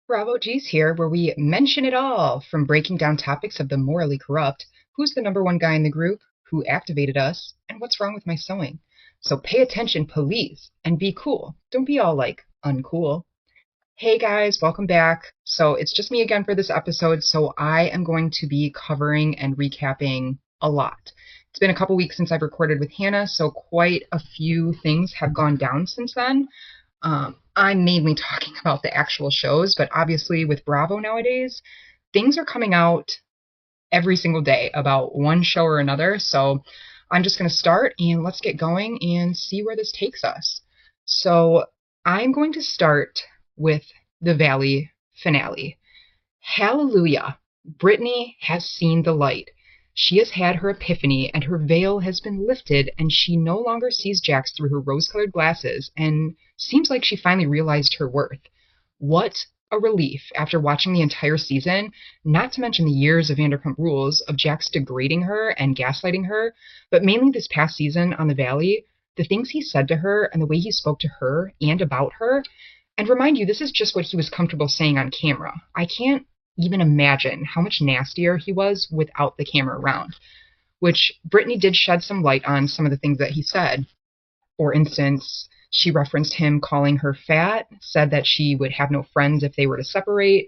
BravOG's here, where we mention it all, from breaking down topics of the morally corrupt, who's the number one guy in the group, who activated us, and what's wrong with my sewing. So pay attention, please, and be cool. Don't be all like uncool. Hey guys, welcome back. So it's just me again for this episode, so I am going to be covering and recapping a lot. It's been a couple weeks since I've recorded with Hannah, so quite a few things have gone down since then. I'm mainly talking about the actual shows, but obviously with Bravo nowadays, things are coming out every single day about one show or another. So I'm just going to start and let's get going and see where this takes us. So I'm going to start with the Valley finale. Hallelujah! Brittany has seen the light. She has had her epiphany, and her veil has been lifted, and she no longer sees Jax through her rose-colored glasses, and seems like she finally realized her worth. What a relief after watching the entire season, not to mention the years of Vanderpump Rules, of Jax degrading her and gaslighting her, but mainly this past season on the Valley, the things he said to her and the way he spoke to her and about her. And remind you, this is just what he was comfortable saying on camera. I can't even imagine how much nastier he was without the camera around, which Brittany did shed some light on some of the things that he said. For instance, she referenced him calling her fat, said that she would have no friends if they were to separate,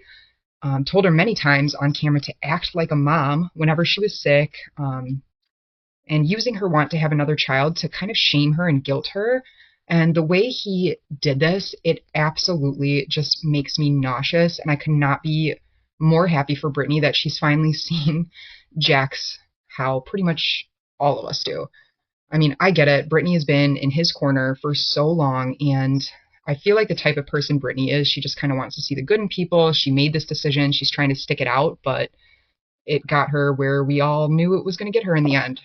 told her many times on camera to act like a mom whenever she was sick, and using her want to have another child to kind of shame her and guilt her. And the way he did this, it absolutely just makes me nauseous, and I could not be more happy for Brittany that she's finally seen Jax how pretty much all of us do. I mean, I get it. Brittany has been in his corner for so long, and I feel like the type of person Brittany is, she just kind of wants to see the good in people. She made this decision. She's trying to stick it out, but it got her where we all knew it was going to get her in the end.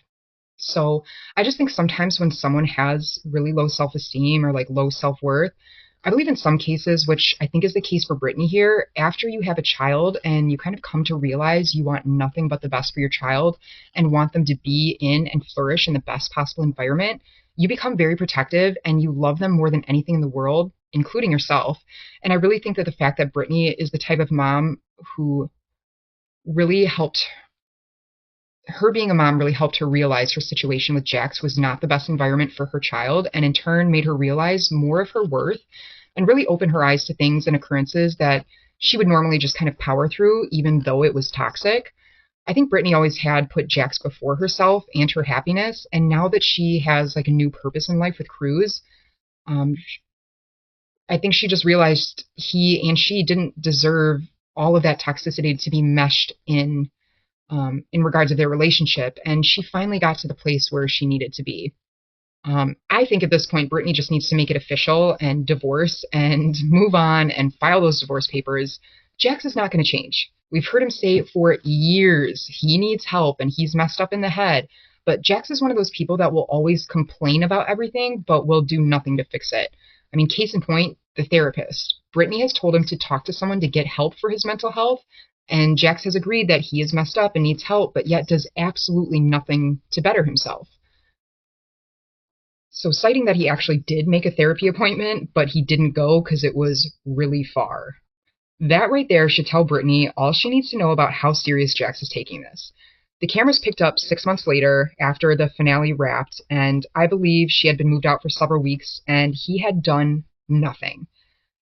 So I just think sometimes when someone has really low self-esteem or like low self-worth, I believe in some cases, which I think is the case for Brittany here, after you have a child and you kind of come to realize you want nothing but the best for your child and want them to be in and flourish in the best possible environment, you become very protective and you love them more than anything in the world, including yourself. And I really think that the fact that Brittany is the type of mom who really helped her being a mom really helped her realize her situation with Jax was not the best environment for her child, and in turn made her realize more of her worth and really open her eyes to things and occurrences that she would normally just kind of power through, even though it was toxic. I think Brittany always had put Jax before herself and her happiness, and now that she has like a new purpose in life with Cruz, um, I think she just realized he and she didn't deserve all of that toxicity to be meshed in regards of their relationship, and she finally got to the place where she needed to be. I think at this point, Brittany just needs to make it official and divorce and move on and file those divorce papers. Jax is not going to change. We've heard him say it for years. He needs help and he's messed up in the head. But Jax is one of those people that will always complain about everything, but will do nothing to fix it. I mean, case in point, the therapist. Brittany has told him to talk to someone to get help for his mental health, and Jax has agreed that he is messed up and needs help, but yet does absolutely nothing to better himself. So citing that he actually did make a therapy appointment, but he didn't go because it was really far. That right there should tell Brittany all she needs to know about how serious Jax is taking this. The cameras picked up 6 months later after the finale wrapped, and I believe she had been moved out for several weeks, and he had done nothing.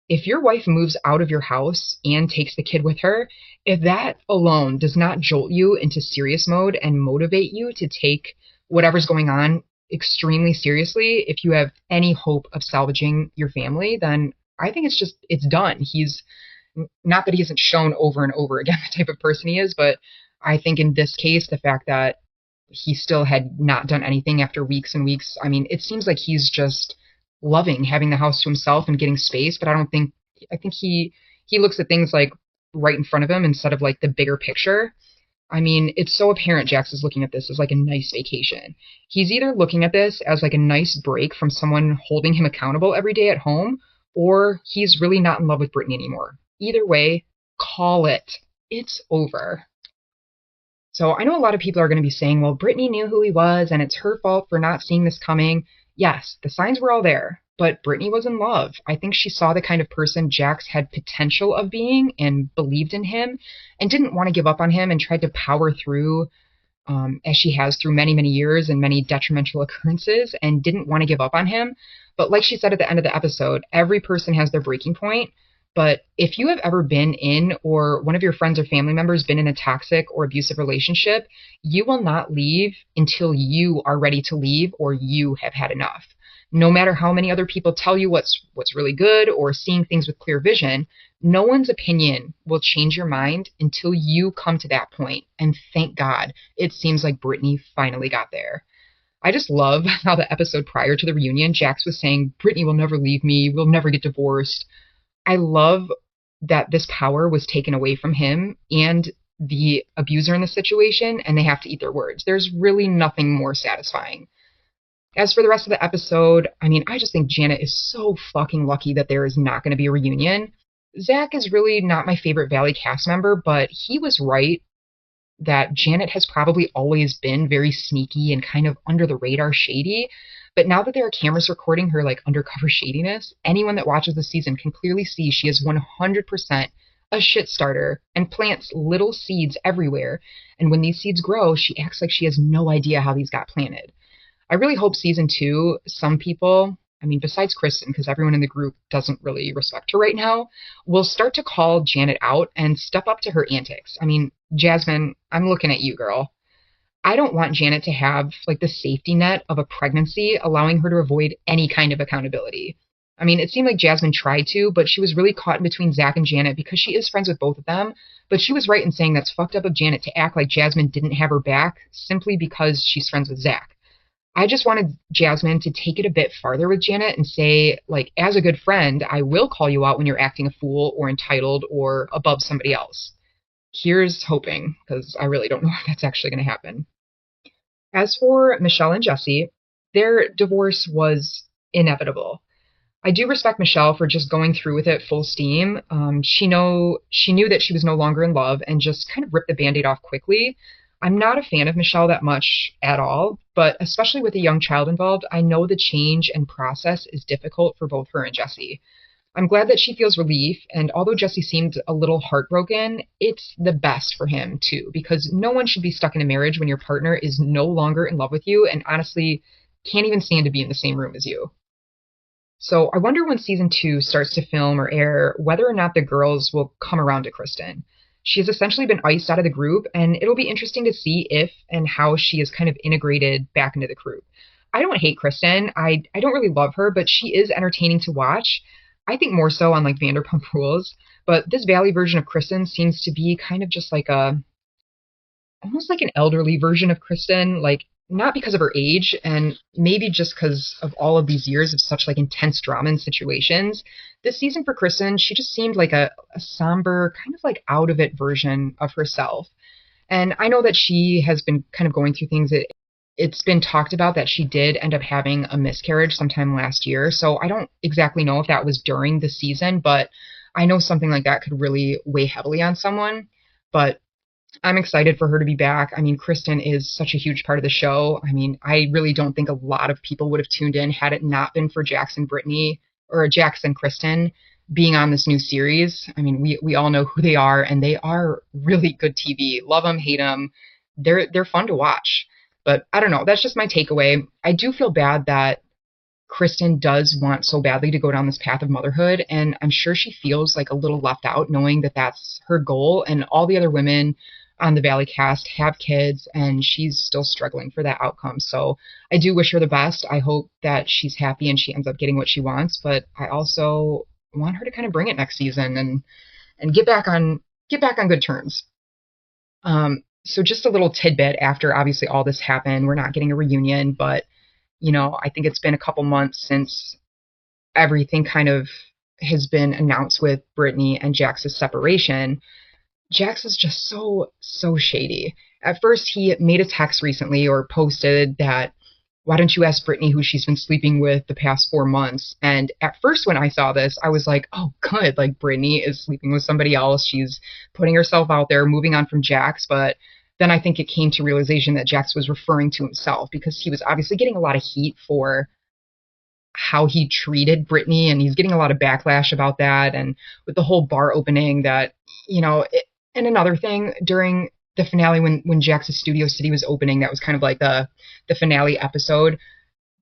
If your wife moves out of your house and takes the kid with her, if that alone does not jolt you into serious mode and motivate you to take whatever's going on extremely seriously, if you have any hope of salvaging your family, then I think it's done. He's not that he hasn't shown over and over again the type of person he is, but I think in this case, the fact that he still had not done anything after weeks and weeks, I mean, it seems like he's just loving having the house to himself and getting space, but I think he looks at things like right in front of him instead of like the bigger picture. I mean, it's so apparent Jax is looking at this as like a nice vacation. He's either looking at this as like a nice break from someone holding him accountable every day at home, or he's really not in love with Brittany anymore. Either way, call it. It's over. So I know a lot of people are going to be saying, well, Brittany knew who he was and it's her fault for not seeing this coming. Yes, the signs were all there, but Brittany was in love. I think she saw the kind of person Jax had potential of being and believed in him and didn't want to give up on him and tried to power through as she has through many, many years and many detrimental occurrences and didn't want to give up on him. But like she said at the end of the episode, every person has their breaking point. But if you have ever been in, or one of your friends or family members been in a toxic or abusive relationship, you will not leave until you are ready to leave or you have had enough. No matter how many other people tell you what's really good or seeing things with clear vision, no one's opinion will change your mind until you come to that point. And thank God, it seems like Brittany finally got there. I just love how the episode prior to the reunion, Jax was saying, Brittany will never leave me, we'll never get divorced. I love that this power was taken away from him and the abuser in the situation, and they have to eat their words. There's really nothing more satisfying. As for the rest of the episode, I mean, I just think Janet is so fucking lucky that there is not going to be a reunion. Zach is really not my favorite Valley cast member, but he was right that Janet has probably always been very sneaky and kind of under the radar shady. But now that there are cameras recording her like undercover shadiness, anyone that watches the season can clearly see she is 100% a shit starter and plants little seeds everywhere. And when these seeds grow, she acts like she has no idea how these got planted. I really hope season 2, some people, I mean, besides Kristen, because everyone in the group doesn't really respect her right now, will start to call Janet out and step up to her antics. I mean, Jasmine, I'm looking at you, girl. I don't want Janet to have like the safety net of a pregnancy, allowing her to avoid any kind of accountability. I mean, it seemed like Jasmine tried to, but she was really caught in between Zach and Janet because she is friends with both of them. But she was right in saying that's fucked up of Janet to act like Jasmine didn't have her back simply because she's friends with Zach. I just wanted Jasmine to take it a bit farther with Janet and say, like, as a good friend, I will call you out when you're acting a fool or entitled or above somebody else. Here's hoping, because I really don't know if that's actually going to happen. As for Michelle and Jesse, their divorce was inevitable. I do respect Michelle for just going through with it full steam. She knew that she was no longer in love and just kind of ripped the Band-Aid off quickly. I'm not a fan of Michelle that much at all, but especially with a young child involved, I know the change and process is difficult for both her and Jesse. I'm glad that she feels relief, and although Jesse seemed a little heartbroken, it's the best for him too, because no one should be stuck in a marriage when your partner is no longer in love with you and honestly can't even stand to be in the same room as you. So I wonder when season 2 starts to film or air whether or not the girls will come around to Kristen. She has essentially been iced out of the group, and it'll be interesting to see if and how she is kind of integrated back into the group. I don't hate Kristen. I don't really love her, but she is entertaining to watch. I think more so on like Vanderpump Rules, but this Valley version of Kristen seems to be kind of just like almost like an elderly version of Kristen, like not because of her age and maybe just because of all of these years of such like intense drama and situations. This season for Kristen, she just seemed like a somber, kind of like out of it version of herself. And I know that she has been kind of going through things. It's been talked about that she did end up having a miscarriage sometime last year. So I don't exactly know if that was during the season, but I know something like that could really weigh heavily on someone. But I'm excited for her to be back. I mean, Kristen is such a huge part of the show. I mean, I really don't think a lot of people would have tuned in had it not been for Jackson Brittany or Jackson Kristen being on this new series. I mean, we all know who they are, and they are really good TV. Love them, hate them. They're fun to watch. But I don't know. That's just my takeaway. I do feel bad that Kristen does want so badly to go down this path of motherhood, and I'm sure she feels like a little left out knowing that that's her goal, and all the other women on the Valley cast have kids, and she's still struggling for that outcome. So I do wish her the best. I hope that she's happy and she ends up getting what she wants, but I also want her to kind of bring it next season and get back on good terms. So just a little tidbit after obviously all this happened. We're not getting a reunion, but you know, I think it's been a couple months since everything kind of has been announced with Brittany and Jax's separation. Jax is just so shady. At first, he made a text recently or posted that, why don't you ask Brittany who she's been sleeping with the past 4 months? And at first, when I saw this, I was like, oh, good. Like, Brittany is sleeping with somebody else. She's putting herself out there, moving on from Jax. But then I think it came to realization that Jax was referring to himself because he was obviously getting a lot of heat for how he treated Brittany, and he's getting a lot of backlash about that, and with the whole bar opening that, and another thing during the finale when Jax's Studio City was opening, that was kind of like the finale episode.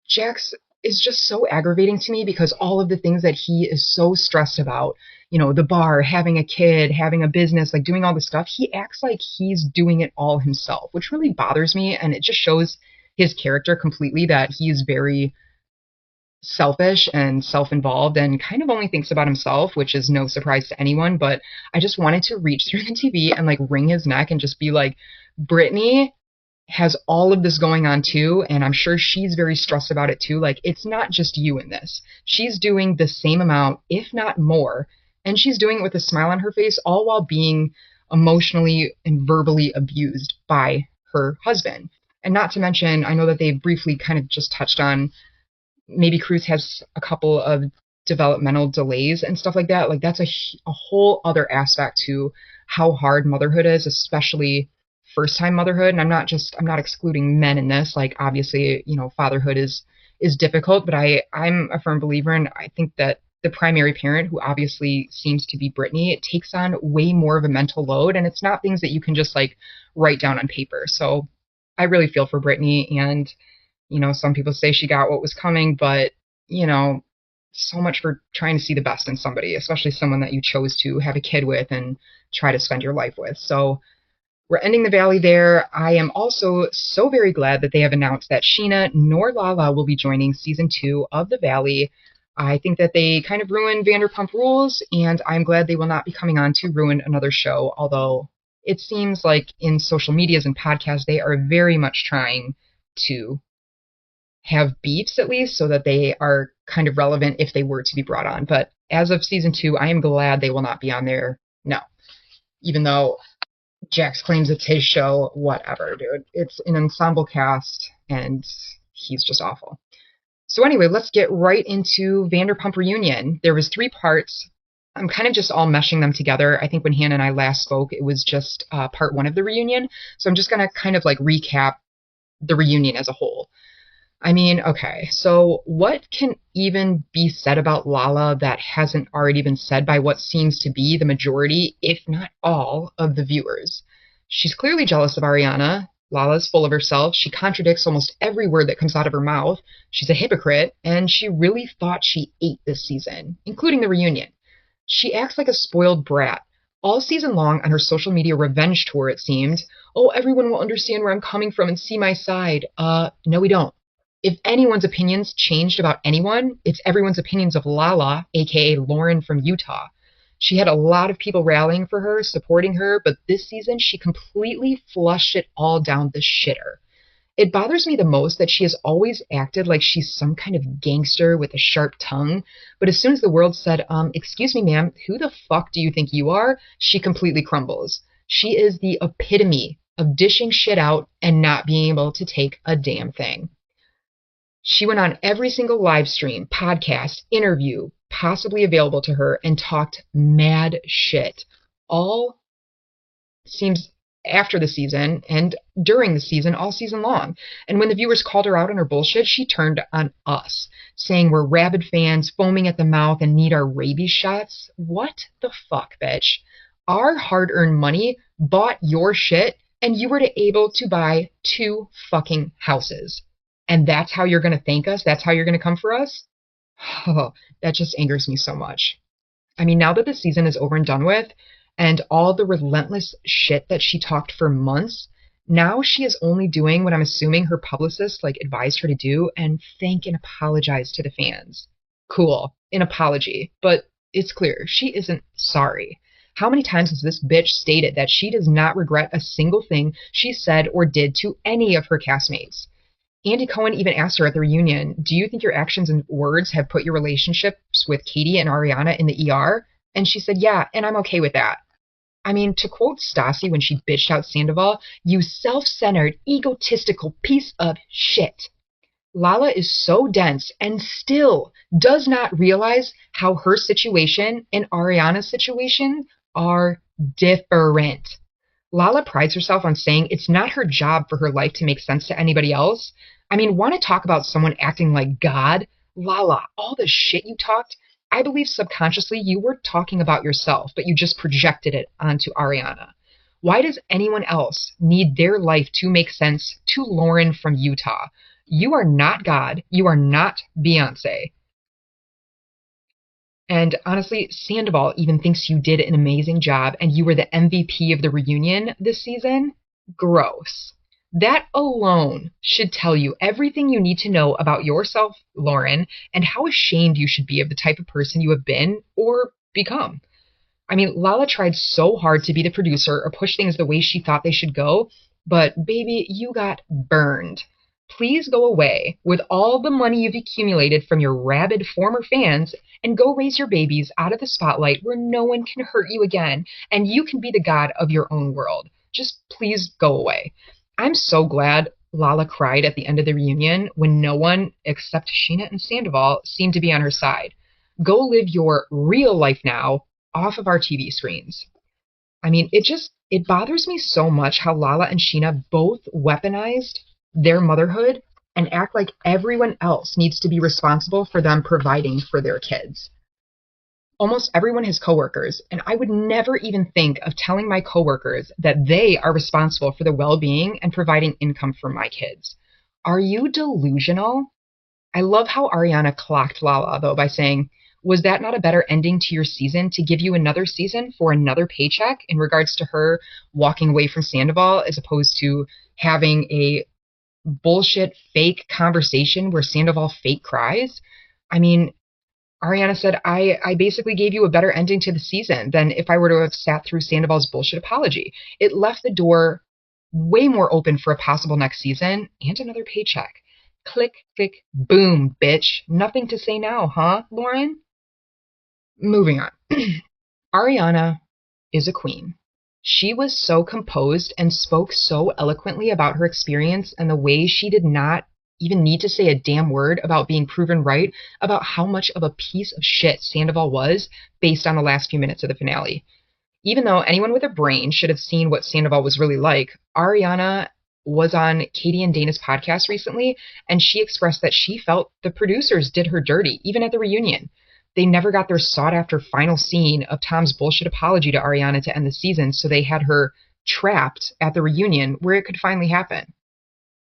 Jax is just so aggravating to me because all of the things that he is so stressed about, the bar, having a kid, having a business, like doing all this stuff, he acts like he's doing it all himself, which really bothers me. And it just shows his character completely, that he is very selfish and self-involved and kind of only thinks about himself, which is no surprise to anyone. But I just wanted to reach through the TV and like wring his neck and just be like, Brittany has all of this going on too, and I'm sure she's very stressed about it too. Like, it's not just you in this. She's doing the same amount, if not more, and she's doing it with a smile on her face, all while being emotionally and verbally abused by her husband. And not to mention, I know that they briefly kind of just touched on maybe Cruz has a couple of developmental delays and stuff like that. Like, that's a whole other aspect to how hard motherhood is, especially first-time motherhood. And I'm not excluding men in this. Like, obviously, fatherhood is difficult, but I'm a firm believer, and I think that the primary parent, who obviously seems to be Brittany, it takes on way more of a mental load, and it's not things that you can just like write down on paper. So I really feel for Brittany, and some people say she got what was coming, but so much for trying to see the best in somebody, especially someone that you chose to have a kid with and try to spend your life with. So we're ending the Valley there. I am also so very glad that they have announced that Sheena nor Lala will be joining season 2 of the Valley. I think that they kind of ruined Vanderpump Rules, and I'm glad they will not be coming on to ruin another show, although it seems like in social medias and podcasts, they are very much trying to have beefs, at least, so that they are kind of relevant if they were to be brought on. But as of season 2, I am glad they will not be on there. No. Even though Jax claims it's his show, whatever, dude. It's an ensemble cast, and he's just awful. So anyway, let's get right into Vanderpump Reunion. There was 3 parts. I'm kind of just all meshing them together. I think when Hannah and I last spoke, it was just part 1 of the reunion. So I'm just going to kind of like recap the reunion as a whole. I mean, okay, so what can even be said about Lala that hasn't already been said by what seems to be the majority, if not all, of the viewers? She's clearly jealous of Ariana. Lala's full of herself. She contradicts almost every word that comes out of her mouth. She's a hypocrite, and she really thought she ate this season, including the reunion. She acts like a spoiled brat. All season long on her social media revenge tour, it seemed. Oh, everyone will understand where I'm coming from and see my side. No, we don't. If anyone's opinions changed about anyone, it's everyone's opinions of Lala, aka Lauren from Utah. She had a lot of people rallying for her, supporting her, but this season she completely flushed it all down the shitter. It bothers me the most that she has always acted like she's some kind of gangster with a sharp tongue, but as soon as the world said, excuse me, ma'am, who the fuck do you think you are? She completely crumbles. She is the epitome of dishing shit out and not being able to take a damn thing. She went on every single live stream, podcast, interview possibly available to her and talked mad shit. All seems after the season and during the season, all season long. And when the viewers called her out on her bullshit, she turned on us, saying we're rabid fans, foaming at the mouth, and need our rabies shots. What the fuck, bitch? Our hard-earned money bought your shit, and you were able to buy 2 fucking houses. And that's how you're going to thank us? That's how you're going to come for us? Oh, that just angers me so much. I mean, now that the season is over and done with, and all the relentless shit that she talked for months, now she is only doing what I'm assuming her publicist advised her to do, and thank and apologize to the fans. Cool, an apology, but it's clear she isn't sorry. How many times has this bitch stated that she does not regret a single thing she said or did to any of her castmates? Andy Cohen even asked her at the reunion, do you think your actions and words have put your relationships with Katie and Ariana in the ER? And she said, yeah, and I'm okay with that. I mean, to quote Stassi when she bitched out Sandoval, you self-centered, egotistical piece of shit. Lala is so dense and still does not realize how her situation and Ariana's situation are different. Lala prides herself on saying it's not her job for her life to make sense to anybody else. I mean, want to talk about someone acting like God? Lala, all the shit you talked, I believe subconsciously you were talking about yourself, but you just projected it onto Ariana. Why does anyone else need their life to make sense to Lauren from Utah? You are not God. You are not Beyonce. And honestly, Sandoval even thinks you did an amazing job and you were the MVP of the reunion this season. Gross. That alone should tell you everything you need to know about yourself, Lauren, and how ashamed you should be of the type of person you have been or become. I mean, Lala tried so hard to be the producer or push things the way she thought they should go, but baby, you got burned. Please go away with all the money you've accumulated from your rabid former fans and go raise your babies out of the spotlight where no one can hurt you again and you can be the god of your own world. Just please go away. I'm so glad Lala cried at the end of the reunion when no one except Sheena and Sandoval seemed to be on her side. Go live your real life now off of our TV screens. I mean, it bothers me so much how Lala and Sheena both weaponized their motherhood and act like everyone else needs to be responsible for them providing for their kids. Almost everyone has coworkers, and I would never even think of telling my coworkers that they are responsible for the well-being and providing income for my kids. Are you delusional? I love how Ariana clocked Lala, though, by saying, was that not a better ending to your season to give you another season for another paycheck in regards to her walking away from Sandoval as opposed to having a bullshit fake conversation where Sandoval fake cries? I mean, Ariana said, I basically gave you a better ending to the season than if I were to have sat through Sandoval's bullshit apology. It left the door way more open for a possible next season and another paycheck. Click, click, boom, bitch. Nothing to say now, huh, Lauren? Moving on. Ariana is a queen. She was so composed and spoke so eloquently about her experience and the way she did not even need to say a damn word about being proven right about how much of a piece of shit Sandoval was based on the last few minutes of the finale. Even though anyone with a brain should have seen what Sandoval was really like, Ariana was on Katie and Dana's podcast recently, and she expressed that she felt the producers did her dirty, even at the reunion. They never got their sought-after final scene of Tom's bullshit apology to Ariana to end the season, so they had her trapped at the reunion where it could finally happen.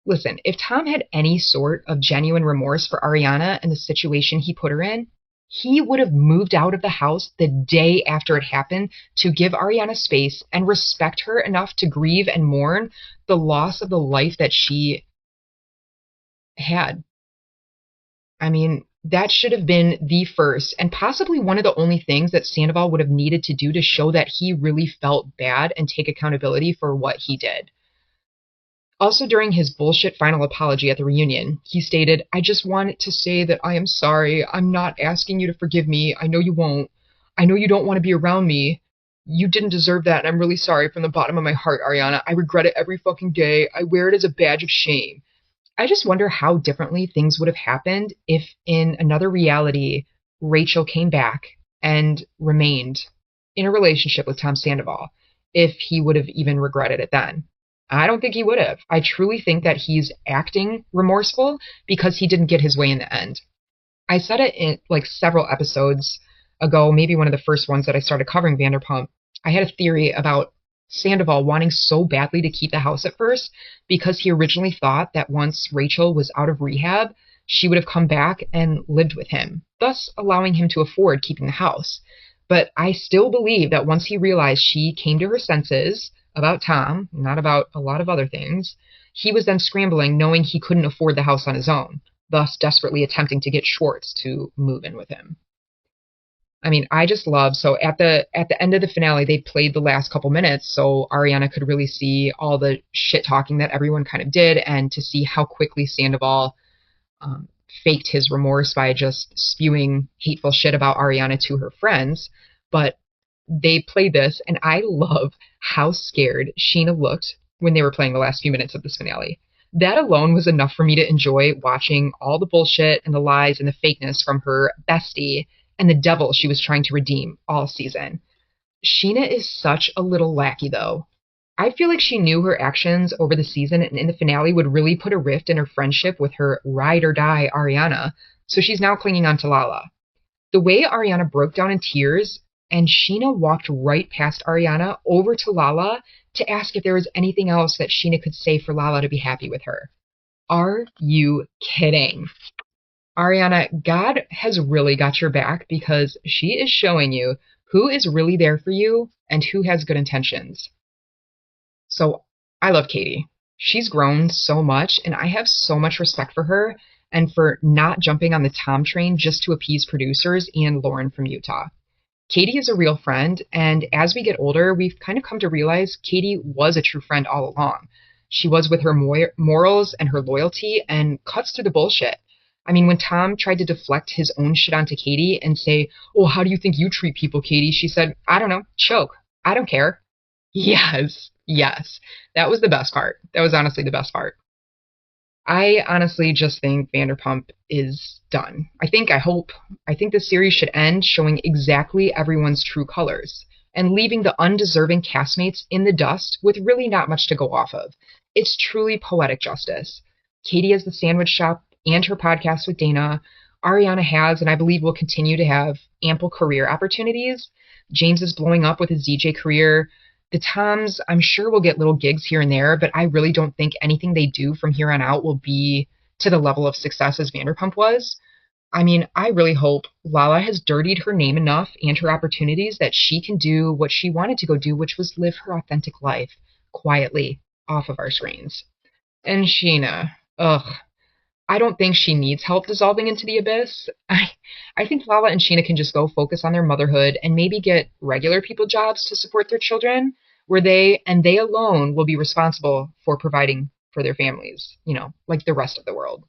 Listen, if Tom had any sort of genuine remorse for Ariana and the situation he put her in, he would have moved out of the house the day after it happened to give Ariana space and respect her enough to grieve and mourn the loss of the life that she had. I mean, that should have been the first and possibly one of the only things that Sandoval would have needed to do to show that he really felt bad and take accountability for what he did. Also, during his bullshit final apology at the reunion, he stated, I just wanted to say that I am sorry. I'm not asking you to forgive me. I know you won't. I know you don't want to be around me. You didn't deserve that, and I'm really sorry from the bottom of my heart, Ariana. I regret it every fucking day. I wear it as a badge of shame. I just wonder how differently things would have happened if in another reality, Rachel came back and remained in a relationship with Tom Sandoval, if he would have even regretted it then. I don't think he would have. I truly think that he's acting remorseful because he didn't get his way in the end. I said it in like several episodes ago, maybe one of the first ones that I started covering Vanderpump. I had a theory about Sandoval wanting so badly to keep the house at first because he originally thought that once Rachel was out of rehab, she would have come back and lived with him, thus allowing him to afford keeping the house. But I still believe that once he realized she came to her senses about Tom, not about a lot of other things, he was then scrambling, knowing he couldn't afford the house on his own, thus desperately attempting to get Schwartz to move in with him. I mean, I just love, so at the end of the finale, they played the last couple minutes so Ariana could really see all the shit talking that everyone kind of did and to see how quickly Sandoval faked his remorse by just spewing hateful shit about Ariana to her friends. But they played this, and I love how scared Sheena looked when they were playing the last few minutes of this finale. That alone was enough for me to enjoy watching all the bullshit and the lies and the fakeness from her bestie and the devil she was trying to redeem all season. Sheena is such a little lackey, though. I feel like she knew her actions over the season and in the finale would really put a rift in her friendship with her ride or die Ariana, so she's now clinging on to Lala. The way Ariana broke down in tears and Sheena walked right past Ariana over to Lala to ask if there was anything else that Sheena could say for Lala to be happy with her. Are you kidding? Ariana, God has really got your back because she is showing you who is really there for you and who has good intentions. So I love Katie. She's grown so much, and I have so much respect for her and for not jumping on the Tom train just to appease producers and Lauren from Utah. Katie is a real friend, and as we get older, we've kind of come to realize Katie was a true friend all along. She was with her morals and her loyalty and cuts through the bullshit. I mean, when Tom tried to deflect his own shit onto Katie and say, "Oh, how do you think you treat people, Katie?" She said, "I don't know, choke. I don't care." Yes, yes. That was the best part. That was honestly the best part. I honestly just think Vanderpump is done. I think the series should end showing exactly everyone's true colors and leaving the undeserving castmates in the dust with really not much to go off of. It's truly poetic justice. Katie has the sandwich shop and her podcast with Dana. Ariana has, and I believe will continue to have, ample career opportunities. James is blowing up with his DJ career. The Toms, I'm sure will get little gigs here and there, but I really don't think anything they do from here on out will be to the level of success as Vanderpump was. I mean, I really hope Lala has dirtied her name enough and her opportunities that she can do what she wanted to go do, which was live her authentic life quietly off of our screens. And Sheena, ugh, I don't think she needs help dissolving into the abyss. I think Lala and Sheena can just go focus on their motherhood and maybe get regular people jobs to support their children, where they alone will be responsible for providing for their families, like the rest of the world.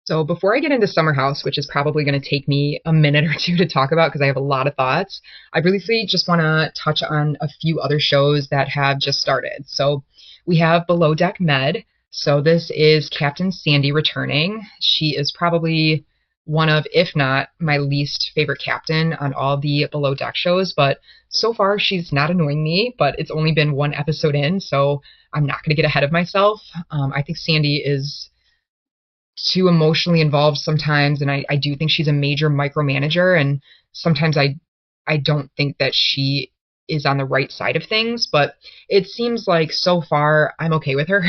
So before I get into SummerHouse, which is probably going to take me a minute or two to talk about because I have a lot of thoughts, I briefly just want to touch on a few other shows that have just started. So we have Below Deck Med. So this is Captain Sandy returning. She is probably one of, if not my least favorite captain on all the Below Deck shows, but so far she's not annoying me, but it's only been one episode in, so I'm not going to get ahead of myself. I think Sandy is too emotionally involved sometimes, and I do think she's a major micromanager, and sometimes I don't think that she is on the right side of things, but it seems like so far I'm okay with her.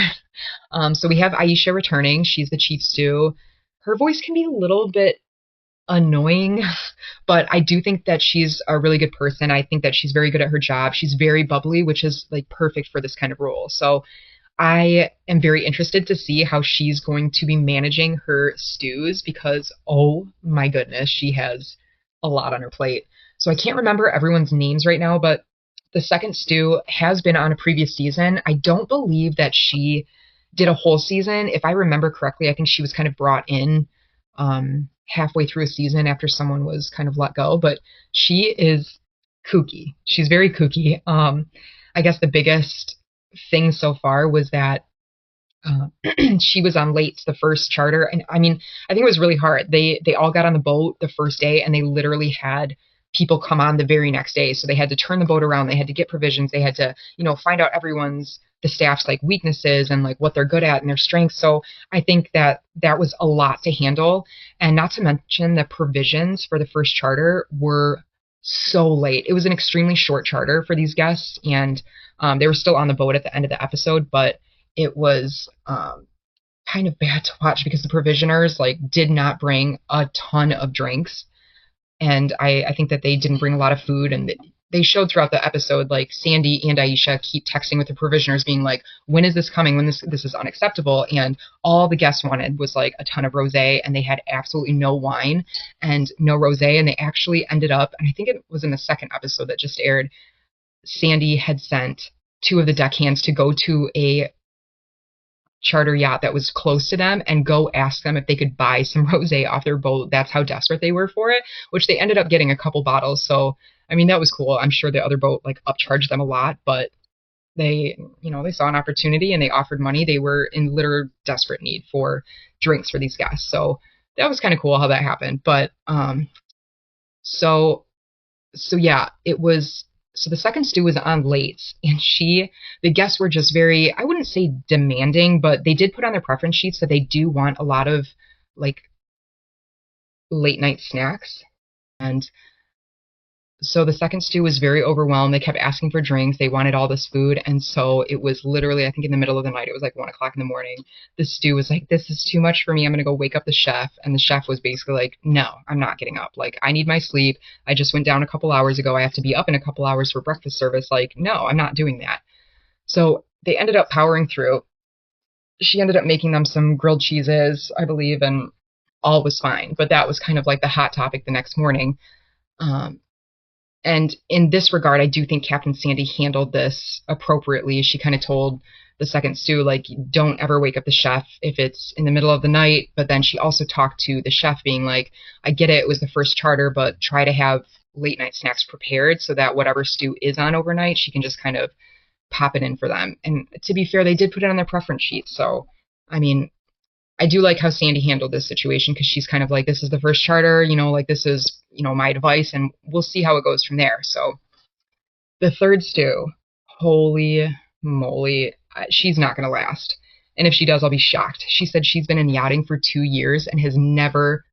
So we have Aisha returning. She's the chief stew. Her voice can be a little bit annoying, but I do think that she's a really good person. I think that she's very good at her job. She's very bubbly, which is like perfect for this kind of role. So I am very interested to see how she's going to be managing her stews because, oh my goodness, she has a lot on her plate. So I can't remember everyone's names right now, but the second stew has been on a previous season. I don't believe that she did a whole season. If I remember correctly, I think she was kind of brought in halfway through a season after someone was kind of let go, but she is kooky. She's very kooky. I guess the biggest thing so far was that she was on late the first charter, and I mean, I think it was really hard. They all got on the boat the first day, and they literally had people come on the very next day. So they had to turn the boat around. They had to get provisions. They had to, find out the staff's like weaknesses and like what they're good at and their strengths. So I think that was a lot to handle. And not to mention the provisions for the first charter were so late. It was an extremely short charter for these guests, and they were still on the boat at the end of the episode, but it was kind of bad to watch because the provisioners did not bring a ton of drinks. And I think that they didn't bring a lot of food, and they showed throughout the episode, Sandy and Aisha keep texting with the provisioners being like, when is this coming? When this is unacceptable. And all the guests wanted was a ton of rosé, and they had absolutely no wine and no rosé. And they actually ended up, and I think it was in the second episode that just aired, Sandy had sent two of the deckhands to go to a charter yacht that was close to them and go ask them if they could buy some rosé off their boat. That's how desperate they were for it, which they ended up getting a couple bottles. So, I mean, that was cool. I'm sure the other boat upcharged them a lot, but they saw an opportunity and they offered money. They were in literal desperate need for drinks for these guests. So that was kind of cool how that happened. But, so yeah, it was. So the second stew was on late, and the guests were just very, I wouldn't say demanding, but they did put on their preference sheets that they do want a lot of late night snacks. And so the second stew was very overwhelmed. They kept asking for drinks. They wanted all this food. And so it was literally, I think in the middle of the night, it was like 1 o'clock in the morning. The stew was like, this is too much for me. I'm going to go wake up the chef. And the chef was basically like, no, I'm not getting up. Like, I need my sleep. I just went down a couple hours ago. I have to be up in a couple hours for breakfast service. Like, no, I'm not doing that. So they ended up powering through. She ended up making them some grilled cheeses, I believe, and all was fine. But that was kind of like the hot topic the next morning. Um, and in this regard, I do think Captain Sandy handled this appropriately. She kind of told the second stew, like, don't ever wake up the chef if it's in the middle of the night. But then she also talked to the chef being like, I get it, it was the first charter, but try to have late night snacks prepared so that whatever stew is on overnight, she can just kind of pop it in for them. And to be fair, they did put it on their preference sheet. So, I mean, I do like how Sandy handled this situation because she's kind of like, this is the first charter, like this is, my advice, and we'll see how it goes from there. So the third stew, holy moly, she's not going to last. And if she does, I'll be shocked. She said she's been in yachting for 2 years and has never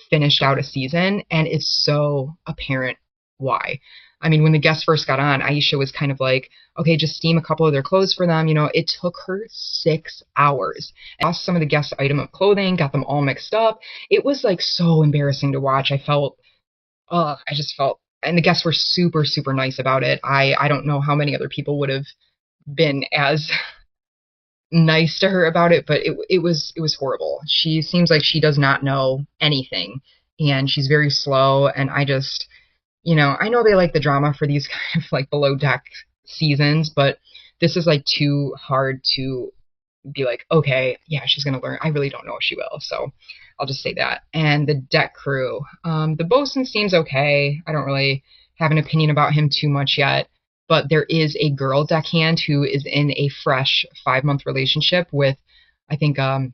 finished out a season. And it's so apparent why. I mean, when the guests first got on, Aisha was kind of like, okay, just steam a couple of their clothes for them. It took her 6 hours. Lost some of the guests' item of clothing, got them all mixed up. It was like so embarrassing to watch. I just felt, and the guests were super, super nice about it. I don't know how many other people would have been as nice to her about it, but it was horrible. She seems like she does not know anything, and she's very slow. And I know they like the drama for these kind of like below deck seasons, but this is like too hard to be like, okay, yeah, she's gonna learn. I really don't know if she will, so I'll just say that. And the deck crew, the bosun seems okay. I don't really have an opinion about him too much yet, but there is a girl deckhand who is in a fresh 5-month relationship with, I think, an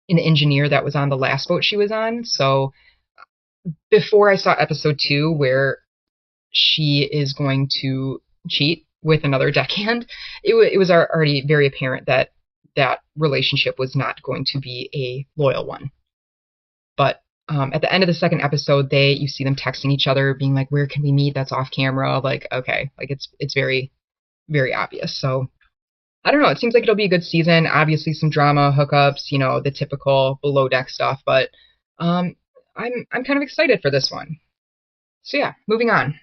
engineer that was on the last boat she was on. So before I saw episode 2, where she is going to cheat with another deckhand, it was already very apparent that that relationship was not going to be a loyal one. But at the end of the second episode, you see them texting each other, being like, "Where can we meet?" That's off camera. Like, okay, like it's very, very obvious. So I don't know. It seems like it'll be a good season. Obviously, some drama, hookups, the typical below deck stuff. But I'm kind of excited for this one. So yeah, moving on.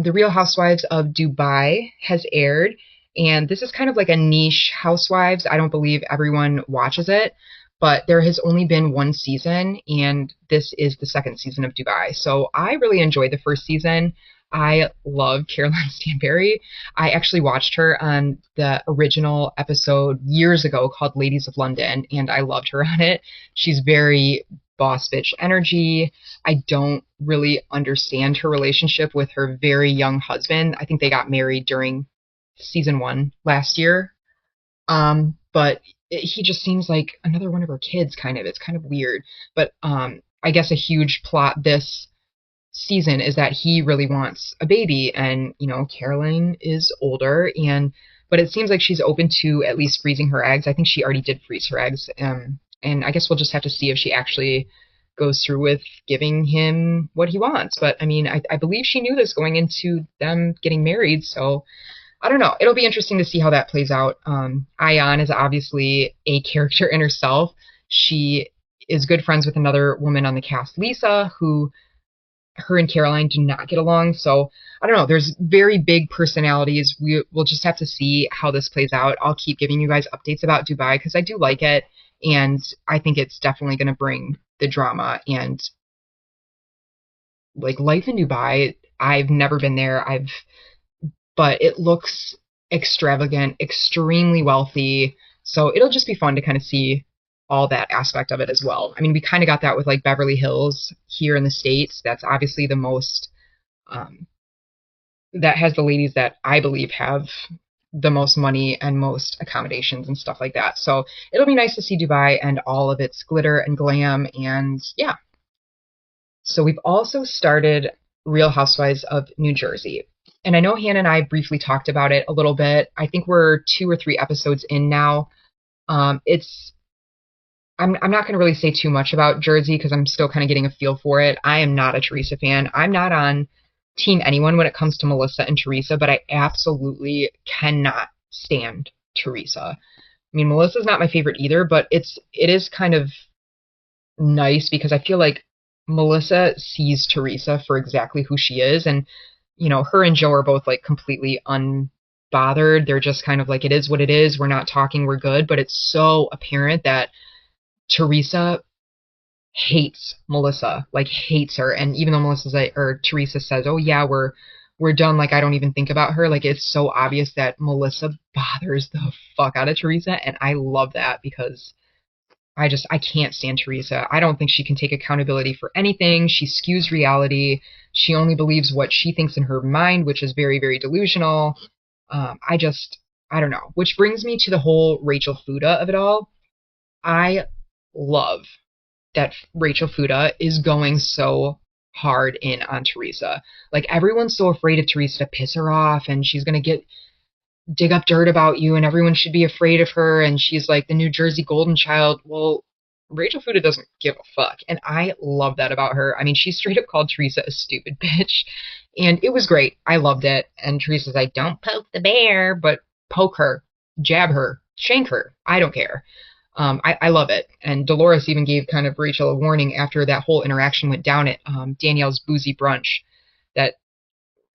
The Real Housewives of Dubai has aired, and this is kind of like a niche Housewives. I don't believe everyone watches it, but there has only been one season, and this is the second season of Dubai. So I really enjoyed the first season. I love Caroline Stanberry. I actually watched her on the original episode years ago called Ladies of London, and I loved her on it. She's very boss bitch energy. I don't really understand her relationship with her very young husband. I think they got married during season 1 last year. But he just seems like another one of her kids, kind of. It's kind of weird. But I guess a huge plot this season is that he really wants a baby, and Caroline is older, but it seems like she's open to at least freezing her eggs. I think she already did freeze her eggs, and I guess we'll just have to see if she actually goes through with giving him what he wants. But I mean, I believe she knew this going into them getting married, so I don't know. It'll be interesting to see how that plays out. Ayan is obviously a character in herself. She is good friends with another woman on the cast, Lisa, who her and Caroline do not get along. So I don't know. There's very big personalities. We'll just have to see how this plays out. I'll keep giving you guys updates about Dubai because I do like it, and I think it's definitely going to bring the drama and like life in Dubai. I've never been there. But it looks extravagant, extremely wealthy. So it'll just be fun to kind of see all that aspect of it as well. I mean, we kind of got that with like Beverly Hills here in the States. That's obviously the most, that has the ladies that I believe have the most money and most accommodations and stuff like that. So it'll be nice to see Dubai and all of its glitter and glam. And yeah. So we've also started Real Housewives of New Jersey. And I know Hannah and I briefly talked about it a little bit. I think we're 2 or 3 episodes in now. It's I'm not going to really say too much about Jersey because I'm still kind of getting a feel for it. I am not a Teresa fan. I'm not on team anyone when it comes to Melissa and Teresa, but I absolutely cannot stand Teresa. I mean, Melissa's not my favorite either, but it is kind of nice because I feel like Melissa sees Teresa for exactly who she is, and her and Joe are both like completely unbothered. They're just kind of like, it is what it is. We're not talking, we're good. But it's so apparent that Teresa hates Melissa, like hates her. And even though Melissa's like, or Teresa says, "Oh yeah, we're done," like I don't even think about her. Like it's so obvious that Melissa bothers the fuck out of Teresa, and I love that because I can't stand Teresa. I don't think she can take accountability for anything. She skews reality. She only believes what she thinks in her mind, which is very, very delusional. I don't know. Which brings me to the whole Rachel Fuda of it all. I love that Rachel Fuda is going so hard in on Teresa. Like everyone's so afraid of Teresa to piss her off, and she's gonna dig up dirt about you, and everyone should be afraid of her, and she's like the New Jersey golden child. Well, Rachel Fuda doesn't give a fuck, and I love that about her. I mean, she straight up called Teresa a stupid bitch, and it was great. I loved it. And Teresa's like, "Don't poke the bear, but poke her, jab her, shank her. I don't care." I love it. And Dolores even gave kind of Rachel a warning after that whole interaction went down at Danielle's boozy brunch, that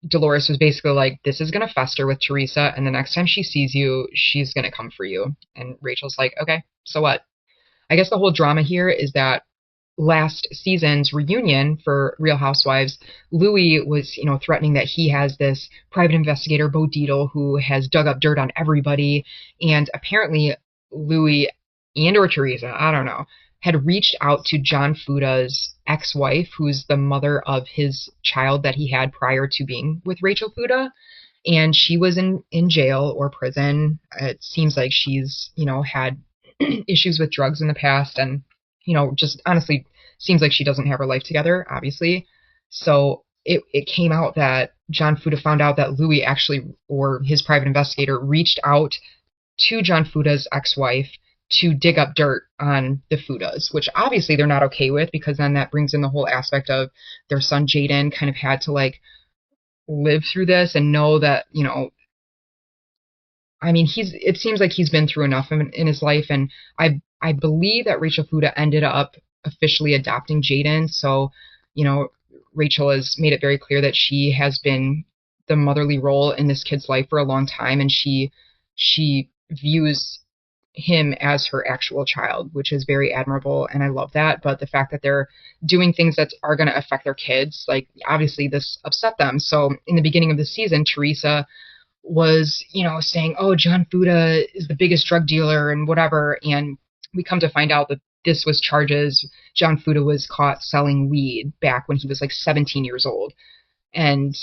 Dolores was basically like, "This is going to fester with Teresa, and the next time she sees you, she's going to come for you." And Rachel's like, "Okay, so what?" I guess the whole drama here is that last season's reunion for Real Housewives, Louis was, threatening that he has this private investigator, Bo Dietl, who has dug up dirt on everybody. And apparently Louis and or Teresa, I don't know, had reached out to John Fuda's ex-wife, who's the mother of his child that he had prior to being with Rachel Fuda. And she was in jail or prison. It seems like she's, had issues with drugs in the past, and, just honestly seems like she doesn't have her life together, obviously. So it came out that John Fuda found out that Louis actually, or his private investigator, reached out to John Fuda's ex-wife to dig up dirt on the Fudas, which obviously they're not okay with, because then that brings in the whole aspect of their son Jaden kind of had to like live through this and know that, I mean, it seems like he's been through enough in his life. And I believe that Rachel Fuda ended up officially adopting Jaden. So, Rachel has made it very clear that she has been the motherly role in this kid's life for a long time, and she views him as her actual child, which is very admirable, and I love that. But the fact that they're doing things that are going to affect their kids, like obviously this upset them. So in the beginning of the season, Teresa was, saying, "Oh, John Fuda is the biggest drug dealer and whatever," and we come to find out that this was charges. John Fuda was caught selling weed back when he was like 17 years old. And,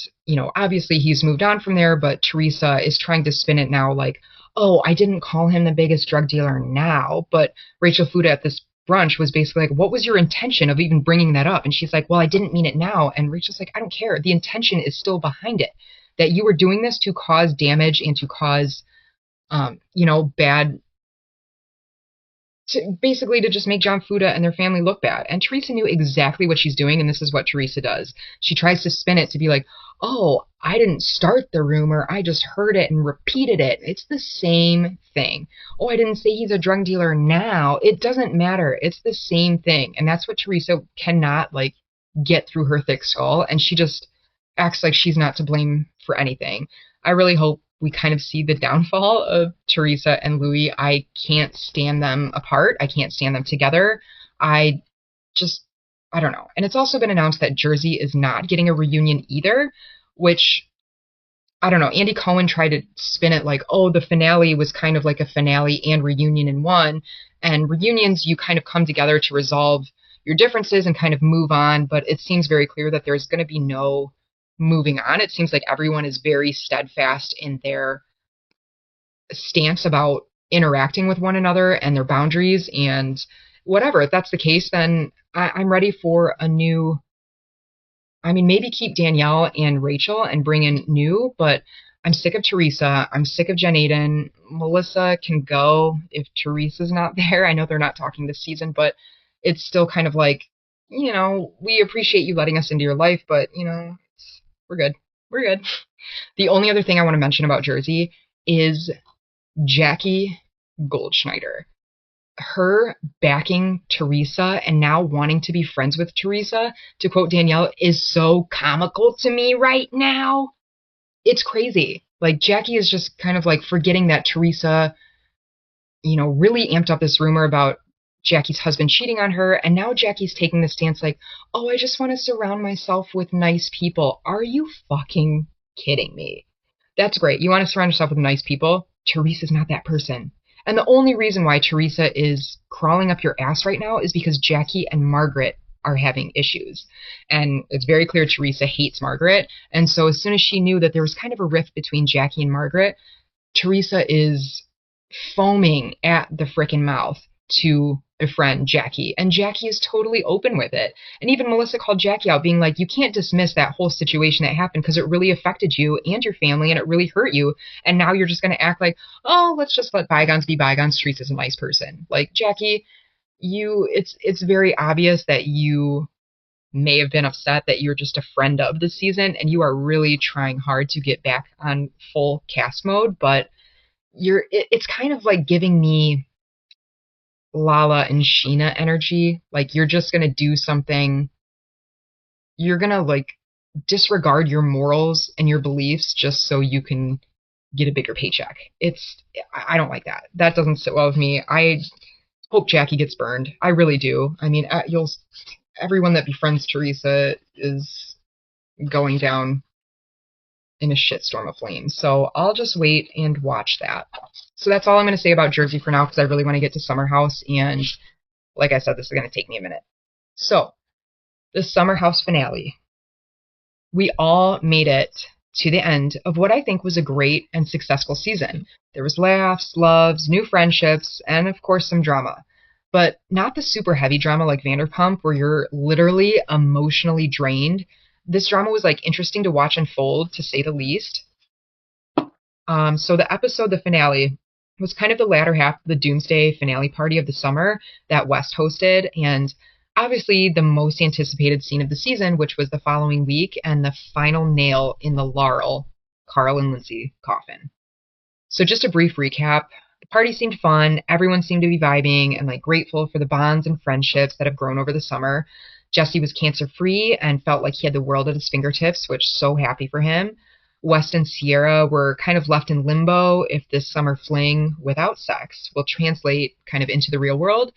obviously he's moved on from there, but Teresa is trying to spin it now like, "Oh, I didn't call him the biggest drug dealer now." But Rachel Fuda at this brunch was basically like, "What was your intention of even bringing that up?" And she's like, "Well, I didn't mean it now." And Rachel's like, "I don't care. The intention is still behind it, that you were doing this to cause damage and to cause, bad, basically to just make John Fuda and their family look bad." And Teresa knew exactly what she's doing, and this is what Teresa does. She tries to spin it to be like, "Oh, I didn't start the rumor. I just heard it and repeated it." It's the same thing. "Oh, I didn't say he's a drug dealer now." It doesn't matter. It's the same thing. And that's what Teresa cannot, like, get through her thick skull, and she just acts like she's not to blame for anything. I really hope we kind of see the downfall of Teresa and Louis. I can't stand them apart. I can't stand them together. I don't know. And it's also been announced that Jersey is not getting a reunion either, which, I don't know. Andy Cohen tried to spin it like, "Oh, the finale was kind of like a finale and reunion in one." And reunions, you kind of come together to resolve your differences and kind of move on. But it seems very clear that there's going to be no moving on. It seems like everyone is very steadfast in their stance about interacting with one another and their boundaries and whatever. If that's the case, then I'm ready for a new, maybe keep Danielle and Rachel and bring in new, but I'm sick of Teresa. I'm sick of Jen Aiden. Melissa can go if Teresa's not there. I know they're not talking this season, but it's still kind of like, we appreciate you letting us into your life, but, we're good. We're good. The only other thing I want to mention about Jersey is Jackie Goldschneider. Her backing Teresa and now wanting to be friends with Teresa, to quote Danielle, is so comical to me right now. It's crazy. Like, Jackie is just kind of like forgetting that Teresa, really amped up this rumor about Jackie's husband cheating on her. And now Jackie's taking the stance like, oh, I just want to surround myself with nice people. Are you fucking kidding me? That's great. You want to surround yourself with nice people? Teresa's not that person. And the only reason why Teresa is crawling up your ass right now is because Jackie and Margaret are having issues. And it's very clear Teresa hates Margaret. And so as soon as she knew that there was kind of a rift between Jackie and Margaret, Teresa is foaming at the frickin' mouth to befriend Jackie. And Jackie is totally open with it. And even Melissa called Jackie out, being like, you can't dismiss that whole situation that happened because it really affected you and your family and it really hurt you. And now you're just going to act like, oh, let's just let bygones be bygones. Teresa's a nice person. Like, Jackie, it's very obvious that you may have been upset that you're just a friend of this season and you are really trying hard to get back on full cast mode, but it's kind of like giving me Lala and Sheena energy. Like, you're just going to do something. You're going to like disregard your morals and your beliefs just so you can get a bigger paycheck. I don't like that. That doesn't sit well with me. I hope Jackie gets burned. I really do. I mean, everyone that befriends Teresa is going down in a shitstorm of flames. So I'll just wait and watch that. So that's all I'm going to say about Jersey for now, because I really want to get to SummerHouse. And like I said, this is going to take me a minute. So the SummerHouse finale. We all made it to the end of what I think was a great and successful season. There was laughs, loves, new friendships, and of course some drama. But not the super heavy drama like Vanderpump, where you're literally emotionally drained. This drama was like interesting to watch unfold, to say the least. So the episode, the finale, was kind of the latter half of the Doomsday finale party of the summer that West hosted, and obviously the most anticipated scene of the season, which was the following week and the final nail in the Laurel, Carl and Lindsay coffin. So just a brief recap. The party seemed fun. Everyone seemed to be vibing and like grateful for the bonds and friendships that have grown over the summer. Jesse was cancer-free and felt like he had the world at his fingertips, which so happy for him. West and Sierra were kind of left in limbo if this summer fling without sex will translate kind of into the real world.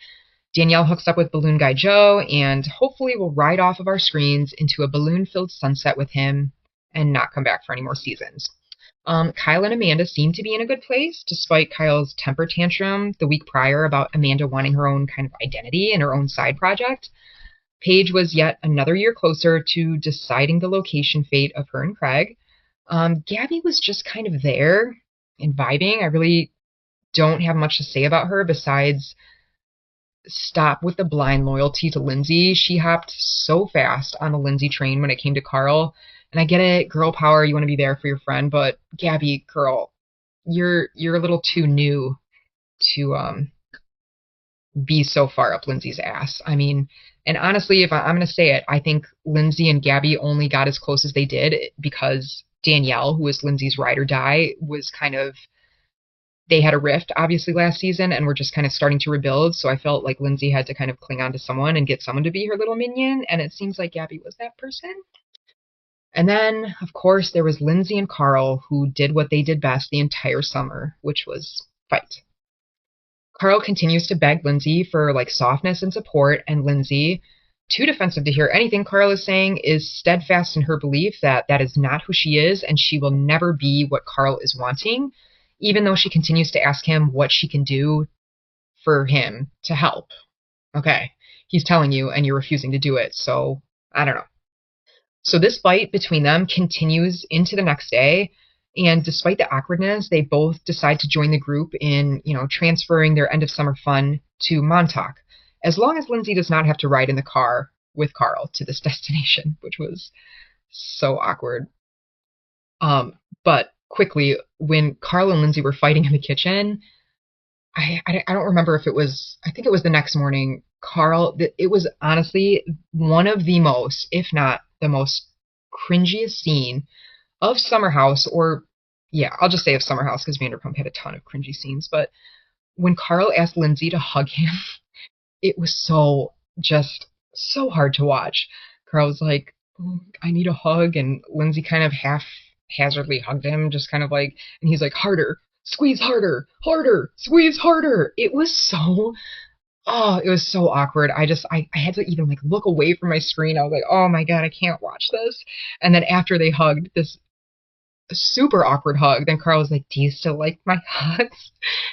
Danielle hooks up with Balloon Guy Joe and hopefully will ride off of our screens into a balloon-filled sunset with him and not come back for any more seasons. Kyle and Amanda seem to be in a good place, despite Kyle's temper tantrum the week prior about Amanda wanting her own kind of identity and her own side project. Paige was yet another year closer to deciding the location fate of her and Craig. Gabby was just kind of there and vibing. I really don't have much to say about her besides stop with the blind loyalty to Lindsay. She hopped so fast on the Lindsay train when it came to Carl. And I get it, girl power, you want to be there for your friend, but Gabby, girl, you're a little too new to be so far up Lindsay's ass. I mean, and honestly, if I'm going to say it, I think Lindsay and Gabby only got as close as they did because Danielle, who was Lindsay's ride or die, was kind of, they had a rift obviously last season and were just kind of starting to rebuild. So I felt like Lindsay had to kind of cling on to someone and get someone to be her little minion. And it seems like Gabby was that person. And then, of course, there was Lindsay and Carl, who did what they did best the entire summer, which was fight. Carl continues to beg Lindsay for like softness and support, and Lindsay, too defensive to hear anything Carl is saying, is steadfast in her belief that that is not who she is and she will never be what Carl is wanting, even though she continues to ask him what she can do for him to help. Okay, he's telling you and you're refusing to do it, so I don't know. So this fight between them continues into the next day, and despite the awkwardness, they both decide to join the group in, transferring their end of summer fun to Montauk, as long as Lindsay does not have to ride in the car with Carl to this destination, which was so awkward. But quickly, when Carl and Lindsay were fighting in the kitchen, I don't remember if it was, I think it was the next morning, it was honestly one of the most, if not the most cringiest scene of SummerHouse, or yeah, I'll just say of SummerHouse because Vanderpump had a ton of cringy scenes. But when Carl asked Lindsay to hug him, it was just so hard to watch. Carl was like, "Oh, I need a hug," and Lindsay kind of haphazardly hugged him, just kind of like, and he's like, harder, squeeze harder, harder, squeeze harder. It was so awkward. I had to even like look away from my screen. I was like, oh my God, I can't watch this. And then after they hugged, this super awkward hug, then Carl was like, do you still like my hugs?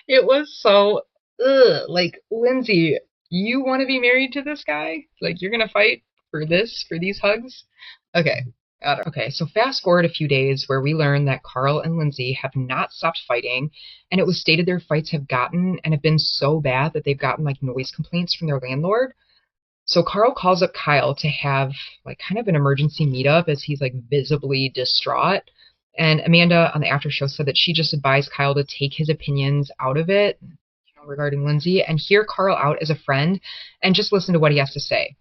It was so, ugh. Like, Lindsay, you want to be married to this guy? Like, you're going to fight for these hugs? Okay. Okay, so fast forward a few days where we learn that Carl and Lindsay have not stopped fighting, and it was stated their fights have been so bad that they've gotten like noise complaints from their landlord. So Carl calls up Kyle to have like kind of an emergency meetup as he's like visibly distraught. And Amanda on the after show said that she just advised Kyle to take his opinions out of it, regarding Lindsay, and hear Carl out as a friend and just listen to what he has to say.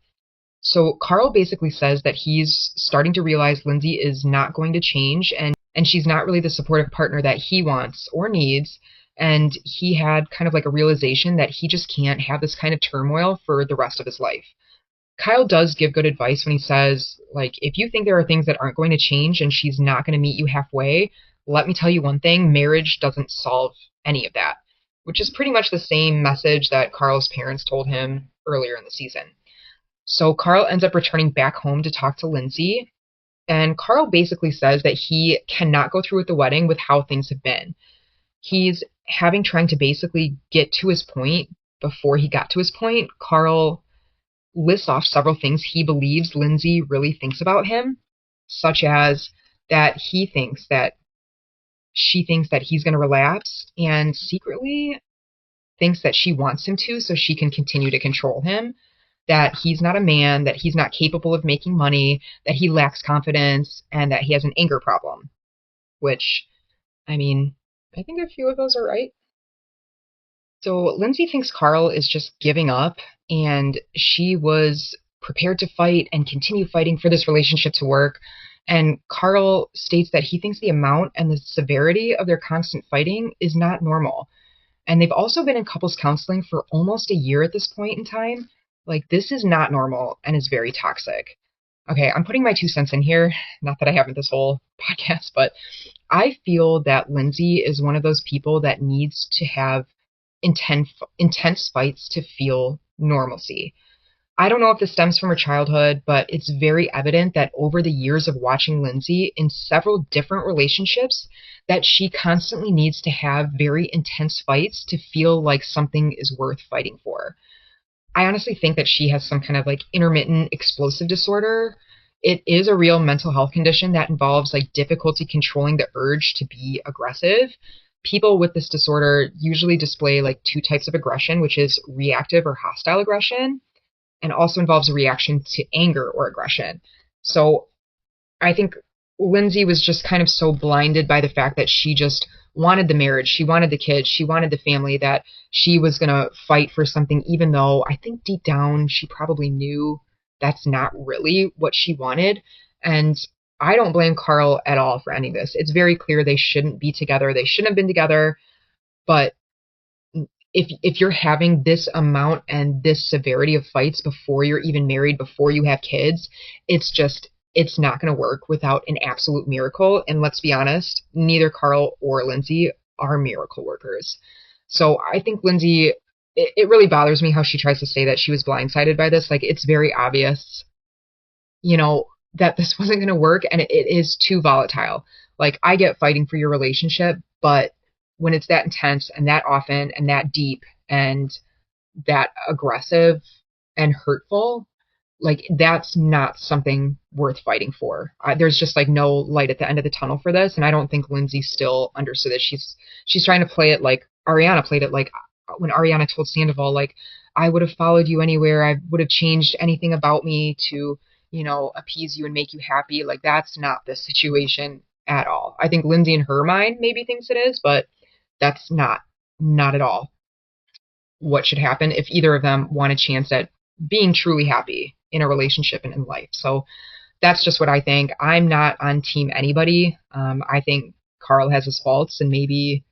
So Carl basically says that he's starting to realize Lindsay is not going to change, and she's not really the supportive partner that he wants or needs. And he had kind of like a realization that he just can't have this kind of turmoil for the rest of his life. Kyle does give good advice when he says, like, if you think there are things that aren't going to change and she's not going to meet you halfway, let me tell you one thing, marriage doesn't solve any of that, which is pretty much the same message that Carl's parents told him earlier in the season. So Carl ends up returning back home to talk to Lindsay, and Carl basically says that he cannot go through with the wedding with how things have been. He's trying to basically get to his point. Before he got to his point, Carl lists off several things he believes Lindsay really thinks about him, such as that she thinks that he's going to relapse and secretly thinks that she wants him to so she can continue to control him, that he's not a man, that he's not capable of making money, that he lacks confidence, and that he has an anger problem. Which, I mean, I think a few of those are right. So Lindsay thinks Carl is just giving up, and she was prepared to fight and continue fighting for this relationship to work. And Carl states that he thinks the amount and the severity of their constant fighting is not normal. And they've also been in couples counseling for almost a year at this point in time. Like, this is not normal and is very toxic. Okay, I'm putting my 2 cents in here. Not that I haven't this whole podcast, but I feel that Lindsay is one of those people that needs to have intense fights to feel normalcy. I don't know if this stems from her childhood, but it's very evident that over the years of watching Lindsay in several different relationships, that she constantly needs to have very intense fights to feel like something is worth fighting for. I honestly think that she has some kind of like intermittent explosive disorder. It is a real mental health condition that involves like difficulty controlling the urge to be aggressive. People with this disorder usually display like two types of aggression, which is reactive or hostile aggression, and also involves a reaction to anger or aggression. So I think Lindsay was just kind of so blinded by the fact that she just wanted the marriage, she wanted the kids, she wanted the family, that she was going to fight for something, even though I think deep down she probably knew that's not really what she wanted. And I don't blame Carl at all for any of this. It's very clear they shouldn't be together. They shouldn't have been together. But if you're having this amount and this severity of fights before you're even married, before you have kids, it's not going to work without an absolute miracle. And let's be honest, neither Carl or Lindsay are miracle workers. So I think Lindsay, it really bothers me how she tries to say that she was blindsided by this. Like, it's very obvious, that this wasn't going to work, and it is too volatile. Like, I get fighting for your relationship, but when it's that intense and that often and that deep and that aggressive and hurtful, like, that's not something worth fighting for. There's just like no light at the end of the tunnel for this, and I don't think Lindsay still understood it. She's trying to play it like Ariana played it, like when Ariana told Sandoval, like, I would have followed you anywhere, I would have changed anything about me to, appease you and make you happy. Like, that's not the situation at all. I think Lindsay in her mind maybe thinks it is, but that's not at all what should happen if either of them want a chance at being truly happy in a relationship and in life. So that's just what I think. I'm not on team anybody. I think Carl has his faults and maybe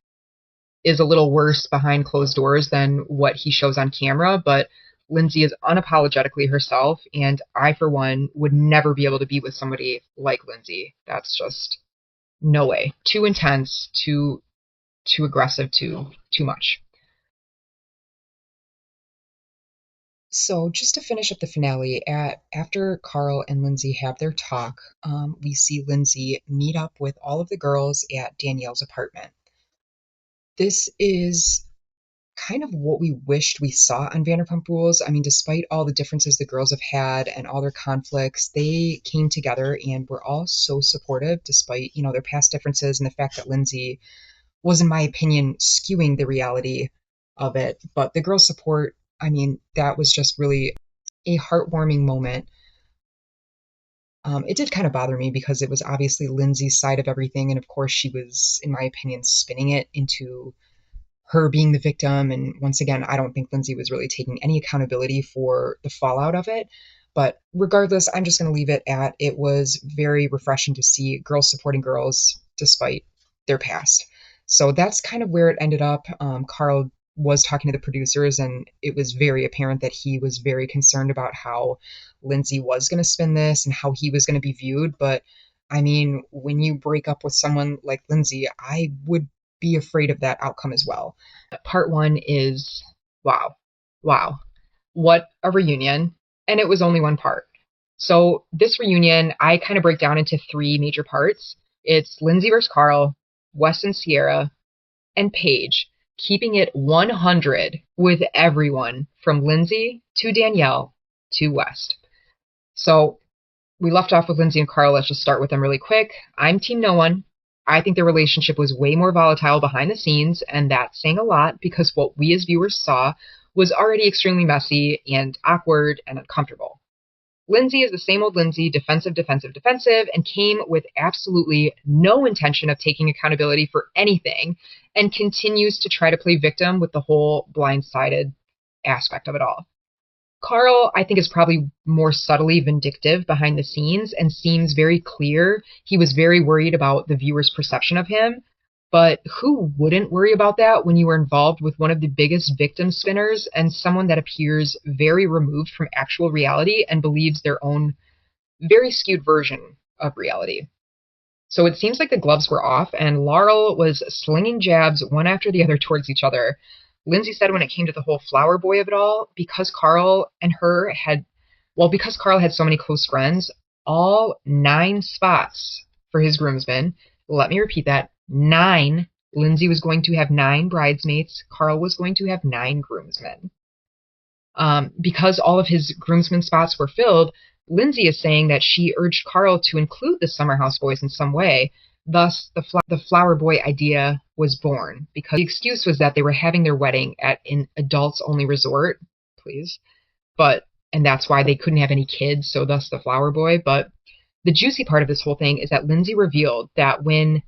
is a little worse behind closed doors than what he shows on camera, but Lindsay is unapologetically herself, and I, for one, would never be able to be with somebody like Lindsay. That's just no way. Too intense, too aggressive, too much. So just to finish up the finale, after Carl and Lindsay have their talk, we see Lindsay meet up with all of the girls at Danielle's apartment. This is kind of what we wished we saw on Vanderpump Rules. I mean, despite all the differences the girls have had and all their conflicts, they came together and were all so supportive despite, their past differences and the fact that Lindsay was, in my opinion, skewing the reality of it. But the girls' support, I mean, that was just really a heartwarming moment. It did kind of bother me because it was obviously Lindsay's side of everything. And of course, she was, in my opinion, spinning it into her being the victim. And once again, I don't think Lindsay was really taking any accountability for the fallout of it. But regardless, I'm just going to leave it at it was very refreshing to see girls supporting girls despite their past. So that's kind of where it ended up. Carl was talking to the producers, and it was very apparent that he was very concerned about how Lindsay was going to spin this and how he was going to be viewed. But I mean, when you break up with someone like Lindsay, I would be afraid of that outcome as well. Part one is wow, what a reunion. And it was only one part. So this reunion, I kind of break down into three major parts. It's Lindsay versus Carl, Wes and Sierra, and Paige, keeping it 100 with everyone from Lindsay to Danielle to West. So we left off with Lindsay and Carl. Let's just start with them really quick. I'm team no one. I think their relationship was way more volatile behind the scenes, and that's saying a lot because what we as viewers saw was already extremely messy and awkward and uncomfortable. Lindsay is the same old Lindsay, defensive, and came with absolutely no intention of taking accountability for anything and continues to try to play victim with the whole blindsided aspect of it all. Carl, I think, is probably more subtly vindictive behind the scenes and seems very clear. He was very worried about the viewer's perception of him. But who wouldn't worry about that when you are involved with one of the biggest victim spinners and someone that appears very removed from actual reality and believes their own very skewed version of reality? So it seems like the gloves were off and Laurel was slinging jabs one after the other towards each other. Lindsay said when it came to the whole flower boy of it all, because Carl had so many close friends, all 9 spots for his groomsmen. Let me repeat that. 9. Lindsay was going to have 9 bridesmaids. Carl was going to have 9 groomsmen. Because all of his groomsmen spots were filled, Lindsay is saying that she urged Carl to include the SummerHouse boys in some way. Thus, the flower boy idea was born because the excuse was that they were having their wedding at an adults-only resort. Please. And that's why they couldn't have any kids, so thus the flower boy. But the juicy part of this whole thing is that Lindsay revealed that when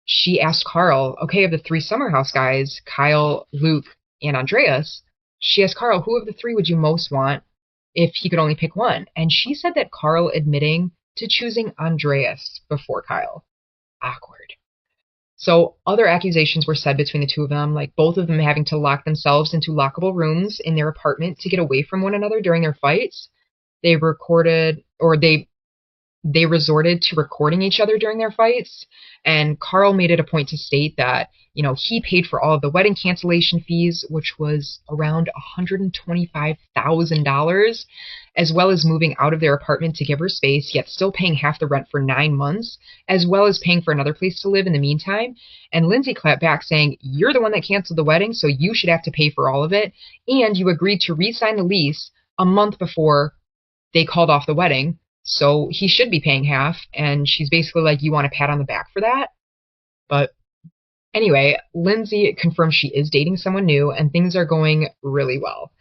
she asked Carl, okay, of the 3 SummerHouse guys, Kyle, Luke, and Andreas, she asked Carl, who of the 3 would you most want if he could only pick one? And she said that Carl admitting to choosing Andreas before Kyle. Awkward. So other accusations were said between the two of them, like both of them having to lock themselves into lockable rooms in their apartment to get away from one another during their fights. They resorted to recording each other during their fights. And Carl made it a point to state that, he paid for all of the wedding cancellation fees, which was around $125,000, as well as moving out of their apartment to give her space, yet still paying half the rent for 9 months, as well as paying for another place to live in the meantime. And Lindsay clapped back saying, you're the one that canceled the wedding, so you should have to pay for all of it. And you agreed to re-sign the lease a month before they called off the wedding. So he should be paying half. And she's basically like, you want a pat on the back for that? But anyway, Lindsay confirms she is dating someone new and things are going really well.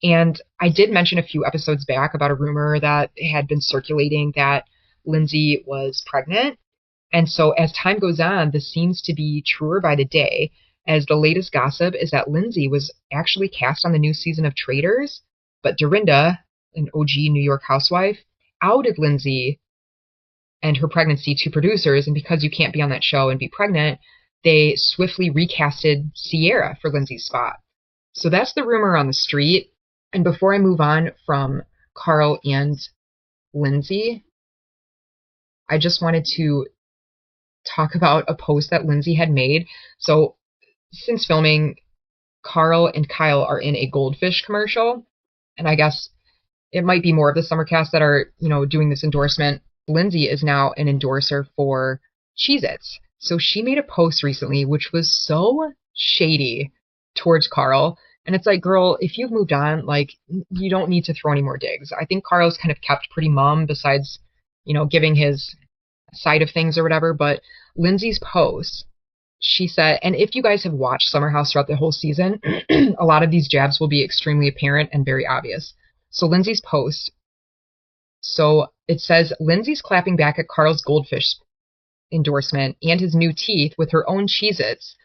And I did mention a few episodes back about a rumor that had been circulating that Lindsay was pregnant. And so as time goes on, this seems to be truer by the day, as the latest gossip is that Lindsay was actually cast on the new season of Traitors, but Dorinda, an OG New York housewife, outed Lindsay and her pregnancy to producers, and because you can't be on that show and be pregnant, they swiftly recasted Sierra for Lindsay's spot. So that's the rumor on the street. And before I move on from Carl and Lindsay, I just wanted to talk about a post that Lindsay had made. So since filming, Carl and Kyle are in a Goldfish commercial, and I guess it might be more of the summer cast that are, doing this endorsement. Lindsay is now an endorser for Cheez-Its. So she made a post recently which was so shady towards Carl. And it's like, girl, if you've moved on, like, you don't need to throw any more digs. I think Carl's kind of kept pretty mum besides, giving his side of things or whatever. But Lindsay's post, she said, and if you guys have watched SummerHouse throughout the whole season, a lot of these jabs will be extremely apparent and very obvious. So Lindsay's post, so it says, Lindsay's clapping back at Carl's Goldfish endorsement and his new teeth with her own Cheez-Its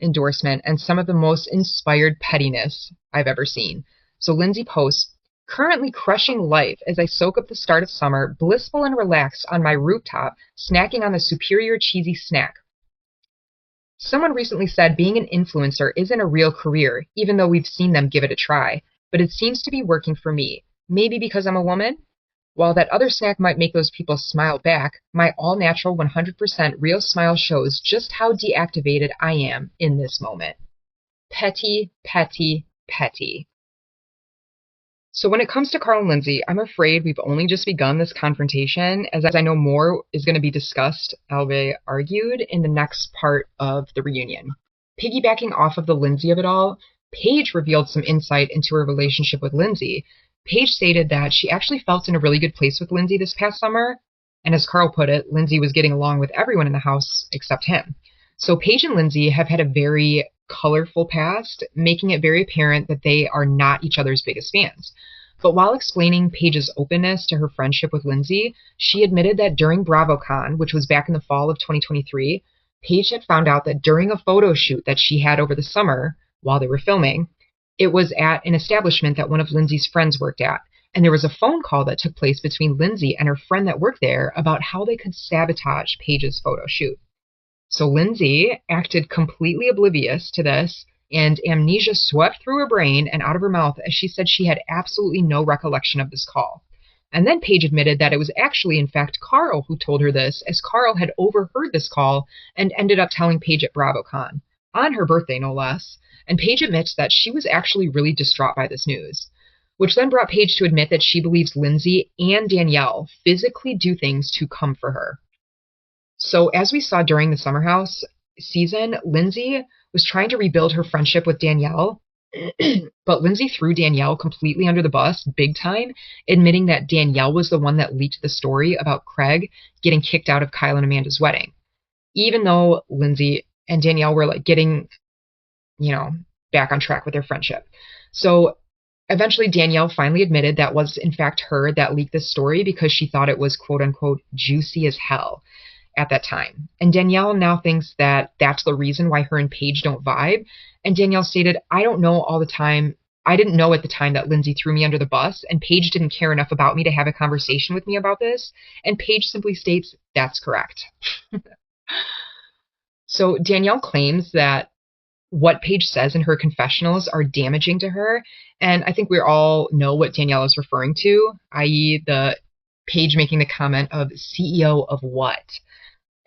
endorsement and some of the most inspired pettiness I've ever seen. So Lindsay posts, currently crushing life as I soak up the start of summer, blissful and relaxed on my rooftop, snacking on the superior cheesy snack. Someone recently said being an influencer isn't a real career, even though we've seen them give it a try, but it seems to be working for me. Maybe because I'm a woman? While that other snack might make those people smile back, my all-natural 100% real smile shows just how deactivated I am in this moment. Petty, petty, petty. So when it comes to Carl and Lindsay, I'm afraid we've only just begun this confrontation, as I know more is going to be discussed, albeit argued, in the next part of the reunion. Piggybacking off of the Lindsay of it all, Paige revealed some insight into her relationship with Lindsay. Paige stated that she actually felt in a really good place with Lindsay this past summer, and as Carl put it, Lindsay was getting along with everyone in the house except him. So Paige and Lindsay have had a very colorful past, making it very apparent that they are not each other's biggest fans. But while explaining Paige's openness to her friendship with Lindsay, she admitted that during BravOCon, which was back in the fall of 2023, Paige had found out that during a photo shoot that she had over the summer while they were filming, it was at an establishment that one of Lindsay's friends worked at, and there was a phone call that took place between Lindsay and her friend that worked there about how they could sabotage Paige's photo shoot. So Lindsay acted completely oblivious to this, and amnesia swept through her brain and out of her mouth as she said she had absolutely no recollection of this call. And then Paige admitted that it was actually, in fact, Carl who told her this, as Carl had overheard this call and ended up telling Paige at BravOCon, on her birthday no less. And Paige admits that she was actually really distraught by this news, which then brought Paige to admit that she believes Lindsay and Danielle physically do things to come for her. So as we saw during the SummerHouse season, Lindsay was trying to rebuild her friendship with Danielle, but Lindsay threw Danielle completely under the bus, big time, admitting that Danielle was the one that leaked the story about Craig getting kicked out of Kyle and Amanda's wedding, even though Lindsay and Danielle were like getting back on track with their friendship. So eventually Danielle finally admitted that was in fact her that leaked this story because she thought it was quote unquote juicy as hell at that time. And Danielle now thinks that that's the reason why her and Paige don't vibe. And Danielle stated, I didn't know at the time that Lindsay threw me under the bus, and Paige didn't care enough about me to have a conversation with me about this. And Paige simply states, that's correct. So Danielle claims that what Paige says in her confessionals are damaging to her. And I think we all know what Danielle is referring to, i.e. the Paige making the comment of CEO of what?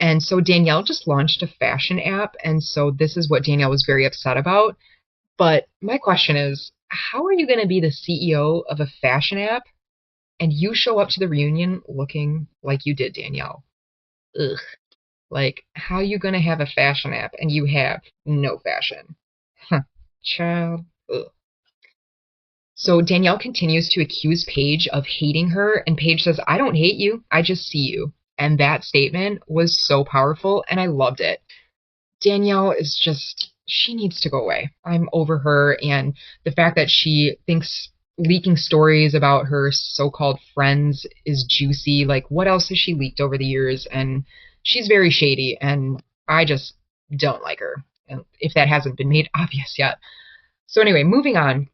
And so Danielle just launched a fashion app. And so this is what Danielle was very upset about. But my question is, how are you going to be the CEO of a fashion app and you show up to the reunion looking like you did, Danielle? Ugh. Like, how are you going to have a fashion app and you have no fashion? Huh. Child. Ugh. So Danielle continues to accuse Paige of hating her, and Paige says, I don't hate you, I just see you. And that statement was so powerful, and I loved it. Danielle is just, she needs to go away. I'm over her, and the fact that she thinks leaking stories about her so-called friends is juicy. Like, what else has she leaked over the years? And she's very shady, and I just don't like her, and if that hasn't been made obvious yet. So anyway, moving on.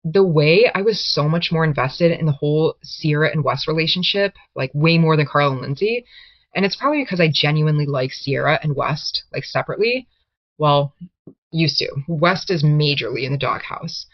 The way I was so much more invested in the whole Sierra and Wes relationship, like way more than Carl and Lindsay. And it's probably because I genuinely like Sierra and West, like separately. Well, used to. West is majorly in the doghouse.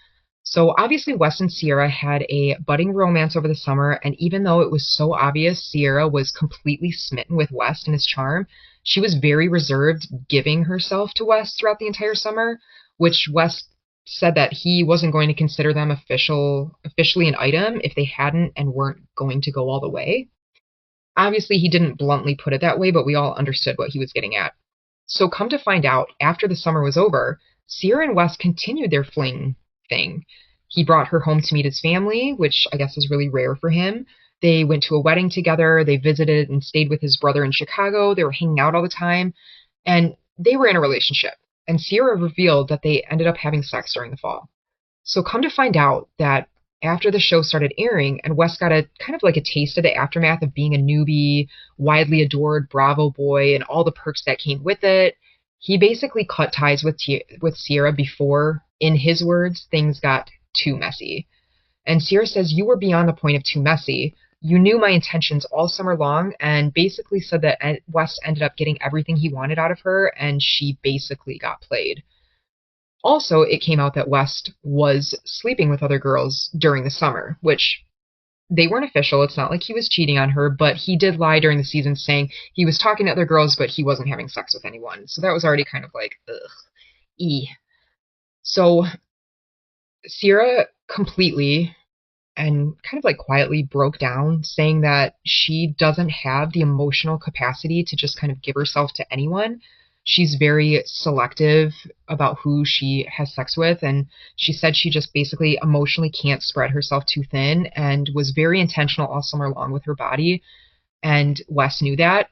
So obviously Wes and Sierra had a budding romance over the summer, and even though it was so obvious Sierra was completely smitten with West and his charm, she was very reserved giving herself to West throughout the entire summer, which West said that he wasn't going to consider them officially an item if they hadn't and weren't going to go all the way. Obviously, he didn't bluntly put it that way, but we all understood what he was getting at. So come to find out, after the summer was over, Sierra and Wes continued their fling thing. He brought her home to meet his family, which I guess is really rare for him. They went to a wedding together. They visited and stayed with his brother in Chicago. They were hanging out all the time. And they were in a relationship. And Sierra revealed that they ended up having sex during the fall. So come to find out that after the show started airing and Wes got a kind of like a taste of the aftermath of being a newbie, widely adored Bravo boy, and all the perks that came with it, he basically cut ties with Sierra before, in his words, things got too messy. And Sierra says, "You were beyond the point of too messy. You knew my intentions all summer long," and basically said that Wes ended up getting everything he wanted out of her, and she basically got played. Also, it came out that West was sleeping with other girls during the summer, which they weren't official. It's not like he was cheating on her, but he did lie during the season saying he was talking to other girls, but he wasn't having sex with anyone. So that was already kind of like, ugh, So Sierra completely and kind of like quietly broke down, saying that she doesn't have the emotional capacity to just kind of give herself to anyone. She's very selective about who she has sex with, and she said she just basically emotionally can't spread herself too thin and was very intentional all summer long with her body, and Wes knew that.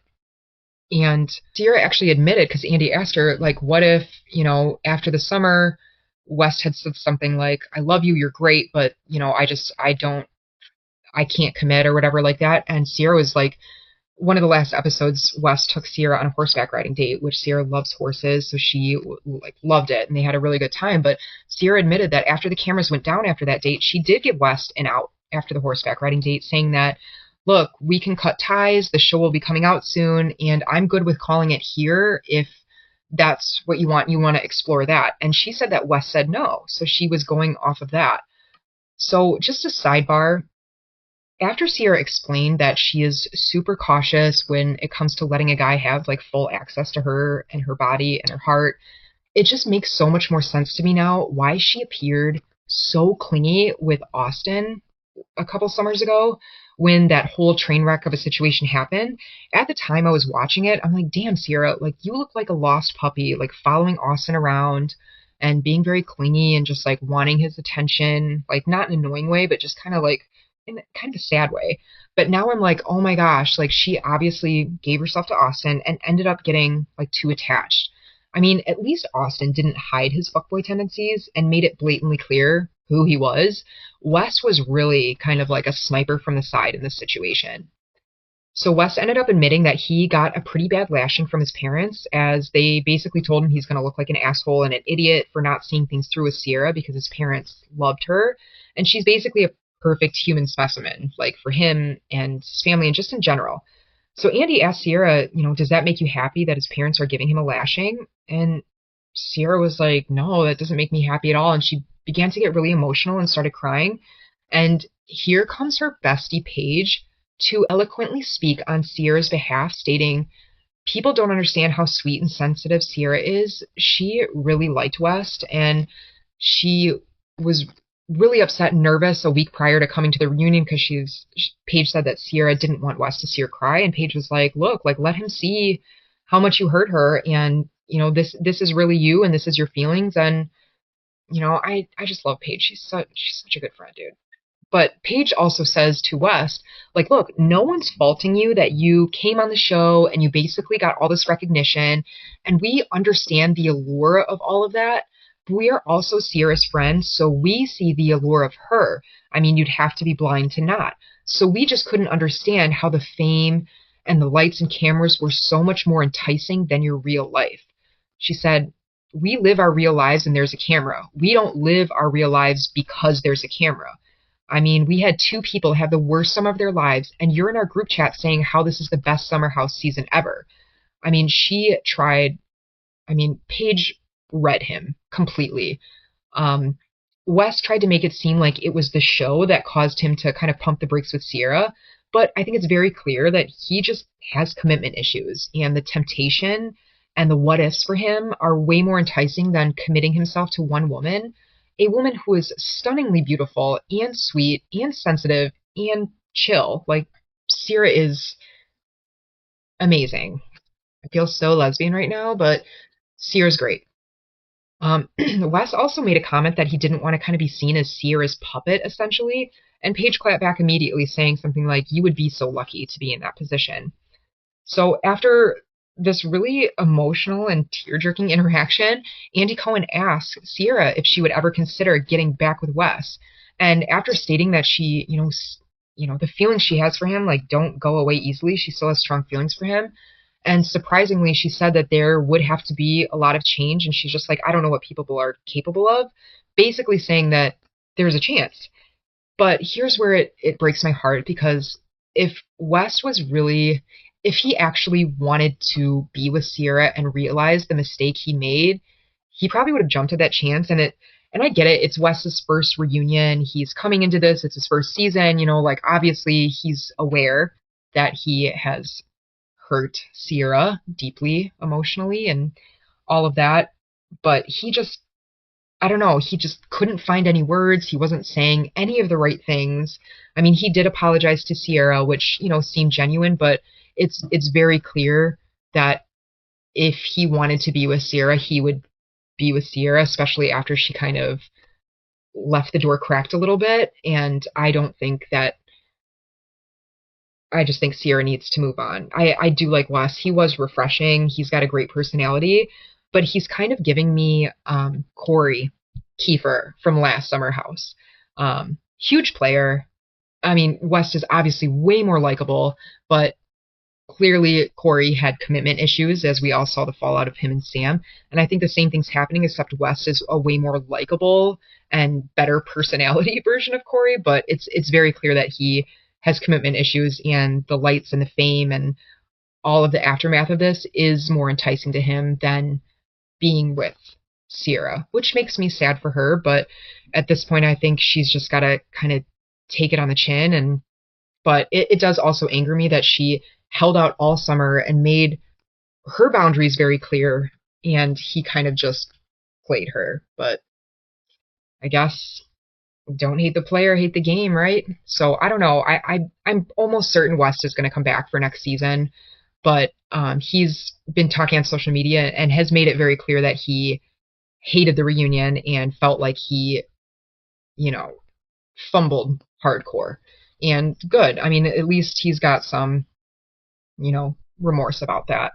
And Sierra actually admitted, because Andy asked her, like, what if, after the summer, West had said something like, "I love you, you're great, but, I can't commit," or whatever like that. And Sierra was like, one of the last episodes, West took Sierra on a horseback riding date, which Sierra loves horses, so she loved it, and they had a really good time. But Sierra admitted that after the cameras went down after that date, she did give West an out after the horseback riding date, saying that, "Look, we can cut ties, the show will be coming out soon, and I'm good with calling it here if that's what you want to explore that." And she said that West said no, so she was going off of that. So just a sidebar, after Sierra explained that she is super cautious when it comes to letting a guy have like full access to her and her body and her heart, it just makes so much more sense to me now why she appeared so clingy with Austin a couple summers ago when that whole train wreck of a situation happened. At the time I was watching it, I'm like, damn, Sierra, like you look like a lost puppy, like following Austin around and being very clingy and just like wanting his attention, like not in an annoying way, but just kind of like in kind of a sad way. But now I'm like, oh my gosh, like she obviously gave herself to Austin and ended up getting like too attached. I mean, at least Austin didn't hide his fuckboy tendencies and made it blatantly clear who he was. Wes was really kind of like a sniper from the side in this situation. So Wes ended up admitting that he got a pretty bad lashing from his parents, as they basically told him he's going to look like an asshole and an idiot for not seeing things through with Sierra because his parents loved her. And she's basically a perfect human specimen, like for him and his family and just in general. So Andy asked Sierra, does that make you happy that his parents are giving him a lashing? And Sierra was like, no, that doesn't make me happy at all. And she began to get really emotional and started crying. And here comes her bestie Paige to eloquently speak on Sierra's behalf, stating, "People don't understand how sweet and sensitive Sierra is. She really liked West, and she was really upset and nervous a week prior to coming to the reunion because Paige said that Sierra didn't want West to see her cry, and Paige was like, look, like let him see how much you hurt her, and this is really you, and this is your feelings." And I just love Paige. She's such a good friend, dude. But Paige also says to West, like, look, no one's faulting you that you came on the show and you basically got all this recognition, and we understand the allure of all of that. But we are also Sierra's friends, so we see the allure of her. I mean, you'd have to be blind to not. So we just couldn't understand how the fame and the lights and cameras were so much more enticing than your real life. She said, we live our real lives and there's a camera. We don't live our real lives because there's a camera. I mean, we had two people have the worst summer of their lives, and you're in our group chat saying how this is the best SummerHouse season ever. I mean, she tried, Paige read him completely. Um, Wes tried to make it seem like it was the show that caused him to kind of pump the brakes with Sierra, but I think it's very clear that he just has commitment issues, and the temptation and the what ifs for him are way more enticing than committing himself to one woman, a woman who is stunningly beautiful and sweet and sensitive and chill. Like, Sierra is amazing. I feel so lesbian right now, but Sierra's great. Wes also made a comment that he didn't want to kind of be seen as Sierra's puppet, essentially, and Paige clapped back immediately, saying something like, "You would be so lucky to be in that position." So after this really emotional and tear-jerking interaction, Andy Cohen asked Sierra if she would ever consider getting back with Wes. And after stating that she, the feelings she has for him, like, don't go away easily, she still has strong feelings for him. And surprisingly, she said that there would have to be a lot of change. And she's just like, I don't know what people are capable of, basically saying that there's a chance. But here's where it breaks my heart, because if Wes was really, if he actually wanted to be with Sierra and realized the mistake he made, he probably would have jumped at that chance. And I get it. It's Wes's first reunion. He's coming into this. It's his first season. Like, obviously he's aware that he has hurt Sierra deeply emotionally and all of that. But he just, I don't know, he just couldn't find any words. He wasn't saying any of the right things. I mean, he did apologize to Sierra, which, seemed genuine, but it's very clear that if he wanted to be with Sierra, he would be with Sierra, especially after she kind of left the door cracked a little bit. And I just think Sierra needs to move on. I do like Wes. He was refreshing. He's got a great personality, but he's kind of giving me Corey Kiefer from last SummerHouse. Huge player. I mean, West is obviously way more likable, but clearly Corey had commitment issues, as we all saw the fallout of him and Sam. And I think the same thing's happening, except West is a way more likable and better personality version of Corey, but it's very clear that he has commitment issues, and the lights and the fame and all of the aftermath of this is more enticing to him than being with Sierra, which makes me sad for her. But at this point, I think she's just got to kind of take it on the chin. But it does also anger me that she held out all summer and made her boundaries very clear, and he kind of just played her. But I guess don't hate the player, hate the game, right? So I don't know. I'm almost certain West is going to come back for next season, but he's been talking on social media and has made it very clear that he hated the reunion and felt like he, fumbled hardcore. And good. I mean, at least he's got some, remorse about that.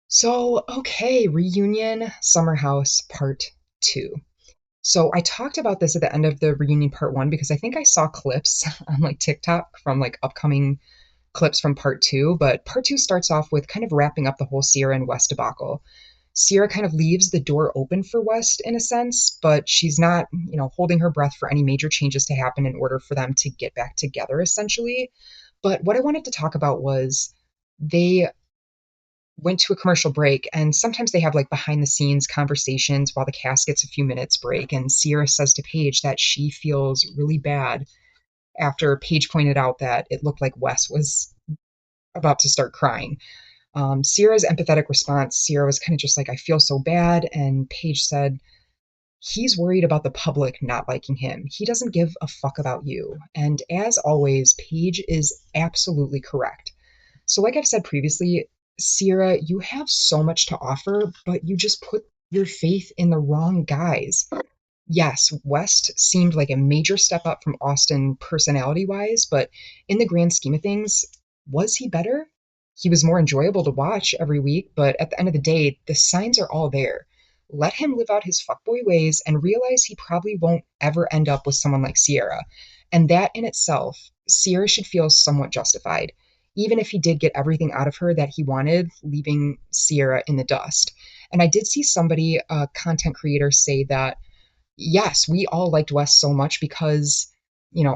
So, okay, reunion SummerHouse Part 2. So I talked about this at the end of the reunion part 1 because I think I saw clips on TikTok from upcoming clips from part 2, but part 2 starts off with kind of wrapping up the whole Sierra and West debacle. Sierra kind of leaves the door open for West in a sense, but she's not, holding her breath for any major changes to happen in order for them to get back together, essentially. But what I wanted to talk about was they went to a commercial break, and sometimes they have behind the scenes conversations while the cast gets a few minutes break, and Sierra says to Paige that she feels really bad after Paige pointed out that it looked like Wes was about to start crying. Sierra's empathetic response, Sierra was kind of just like, I feel so bad, and Paige said, he's worried about the public not liking him. He doesn't give a fuck about you. And as always, Paige is absolutely correct. So like I've said previously, Sierra, you have so much to offer, but you just put your faith in the wrong guys. Yes, West seemed like a major step up from Austin personality-wise, but in the grand scheme of things, was he better? He was more enjoyable to watch every week, but at the end of the day, the signs are all there. Let him live out his fuckboy ways and realize he probably won't ever end up with someone like Sierra. And that in itself, Sierra should feel somewhat justified. even if he did get everything out of her that he wanted, leaving Sierra in the dust. And I did see somebody, a content creator, say that yes, we all liked Wes so much because,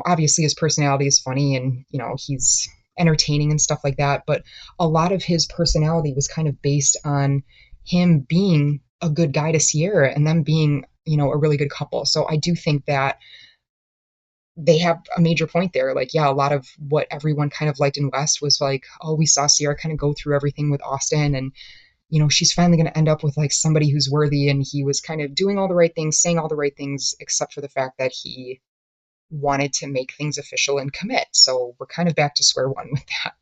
obviously his personality is funny and, he's entertaining and stuff like that. But a lot of his personality was kind of based on him being a good guy to Sierra and them being, a really good couple. So I do think that they have a major point there. Like, yeah, a lot of what everyone kind of liked in West was like, oh, we saw Sierra kind of go through everything with Austin and she's finally going to end up with like somebody who's worthy. And he was kind of doing all the right things, saying all the right things, except for the fact that he wanted to make things official and commit. So we're kind of back to square one with that.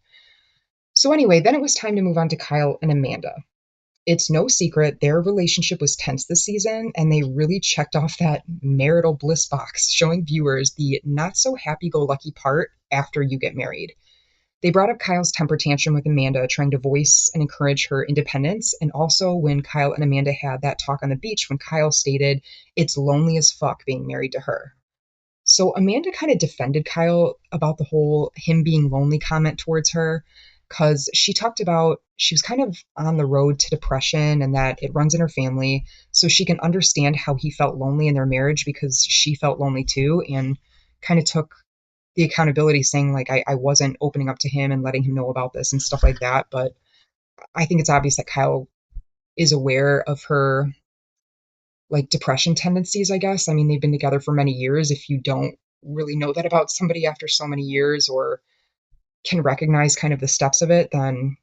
So anyway, then it was time to move on to Kyle and Amanda. It's no secret their relationship was tense this season, and they really checked off that marital bliss box, showing viewers the not so happy-go-lucky part after you get married. They brought up Kyle's temper tantrum with Amanda, trying to voice and encourage her independence, and also when Kyle and Amanda had that talk on the beach when Kyle stated, "It's lonely as fuck being married to her." So Amanda kind of defended Kyle about the whole him being lonely comment towards her, because she talked about she was kind of on the road to depression and that it runs in her family. So she can understand how he felt lonely in their marriage because she felt lonely too, and kind of took the accountability, saying like I wasn't opening up to him and letting him know about this and stuff like that. But I think it's obvious that Kyle is aware of her like depression tendencies, I guess. I mean, they've been together for many years. If you don't really know that about somebody after so many years or can recognize kind of the steps of it, then,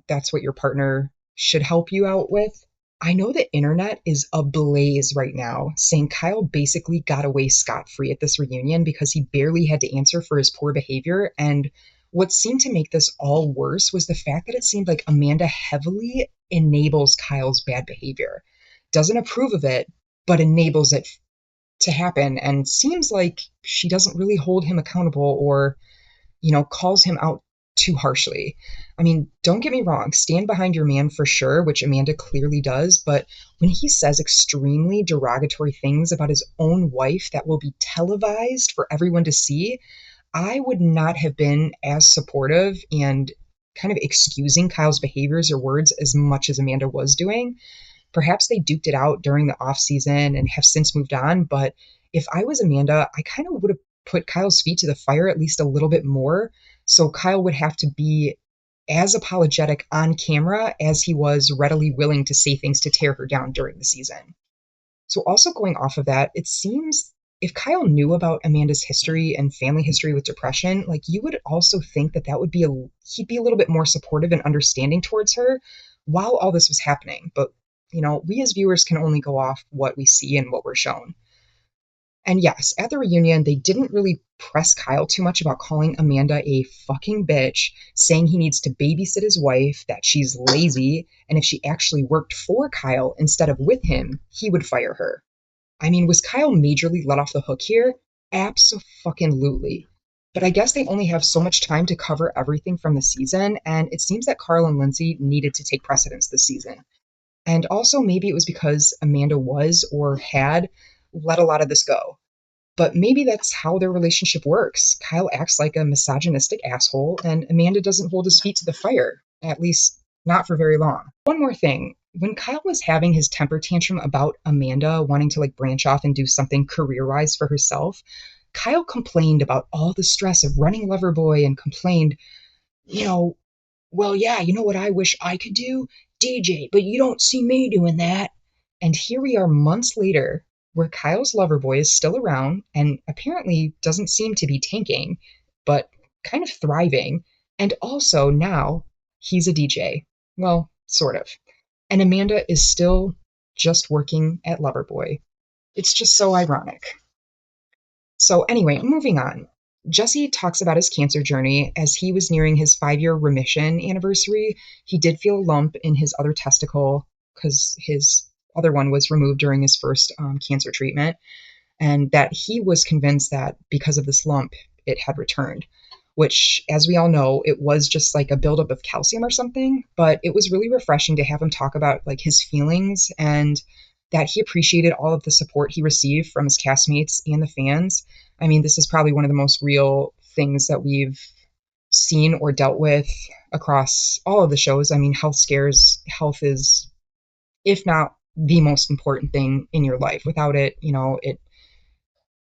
that's what your partner should help you out with. I know the internet is ablaze right now, saying Kyle basically got away scot-free at this reunion because he barely had to answer for his poor behavior. And what seemed to make this all worse was the fact that it seemed like Amanda heavily enables Kyle's bad behavior. Doesn't approve of it, but enables it to happen, and seems like she doesn't really hold him accountable or calls him out too harshly. I mean, don't get me wrong, stand behind your man for sure, which Amanda clearly does, but when he says extremely derogatory things about his own wife that will be televised for everyone to see, I would not have been as supportive and kind of excusing Kyle's behaviors or words as much as Amanda was doing. Perhaps they duked it out during the off season and have since moved on, but if I was Amanda, I kind of would have put Kyle's feet to the fire at least a little bit more. So Kyle would have to be as apologetic on camera as he was readily willing to say things to tear her down during the season. So also going off of that, it seems if Kyle knew about Amanda's history and family history with depression, like you would also think that that would be he'd be a little bit more supportive and understanding towards her while all this was happening. But we as viewers can only go off what we see and what we're shown. And yes, at the reunion, they didn't really press Kyle too much about calling Amanda a fucking bitch, saying he needs to babysit his wife, that she's lazy, and if she actually worked for Kyle instead of with him, he would fire her. I mean, was Kyle majorly let off the hook here? Abso-fucking-lutely. But I guess they only have so much time to cover everything from the season, and it seems that Carl and Lindsay needed to take precedence this season. And also, maybe it was because Amanda was or had let a lot of this go. But maybe that's how their relationship works. Kyle acts like a misogynistic asshole, and Amanda doesn't hold his feet to the fire, at least not for very long. One more thing. When Kyle was having his temper tantrum about Amanda wanting to like branch off and do something career-wise for herself, Kyle complained about all the stress of running Loverboy and complained, well, yeah, you know what I wish I could do? DJ, but you don't see me doing that. And here we are months later, where Kyle's Loverboy is still around and apparently doesn't seem to be tanking, but kind of thriving. And also now he's a DJ. Well, sort of. And Amanda is still just working at Loverboy. It's just so ironic. So anyway, moving on. Jesse talks about his cancer journey. As he was nearing his 5-year remission anniversary, he did feel a lump in his other testicle because his other one was removed during his first cancer treatment, and that he was convinced that because of this lump, it had returned, which, as we all know, it was just like a buildup of calcium or something. But it was really refreshing to have him talk about like his feelings and that he appreciated all of the support he received from his castmates and the fans. I mean, this is probably one of the most real things that we've seen or dealt with across all of the shows. I mean, health scares, health is, if not the most important thing in your life. Without it,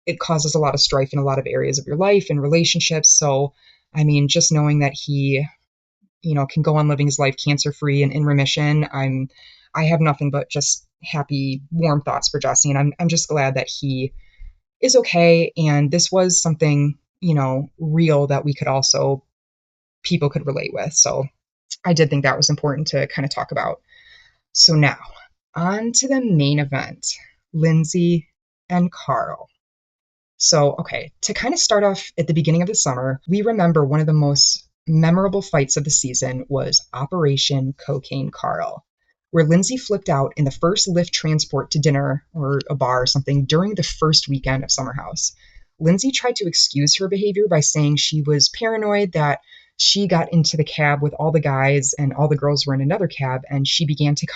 it causes a lot of strife in a lot of areas of your life and relationships. So, I mean, just knowing that he, can go on living his life cancer free and in remission, I have nothing but just happy, warm thoughts for Jesse, and I'm just glad that he is okay. And this was something, real that we could also people could relate with. So I did think that was important to kind of talk about. So now on to the main event, Lindsay and Carl. So, okay, to kind of start off at the beginning of the summer, we remember one of the most memorable fights of the season was Operation Cocaine Carl, where Lindsay flipped out in the first Lyft transport to dinner or a bar or something during the first weekend of SummerHouse. Lindsay tried to excuse her behavior by saying she was paranoid that she got into the cab with all the guys and all the girls were in another cab, and she began to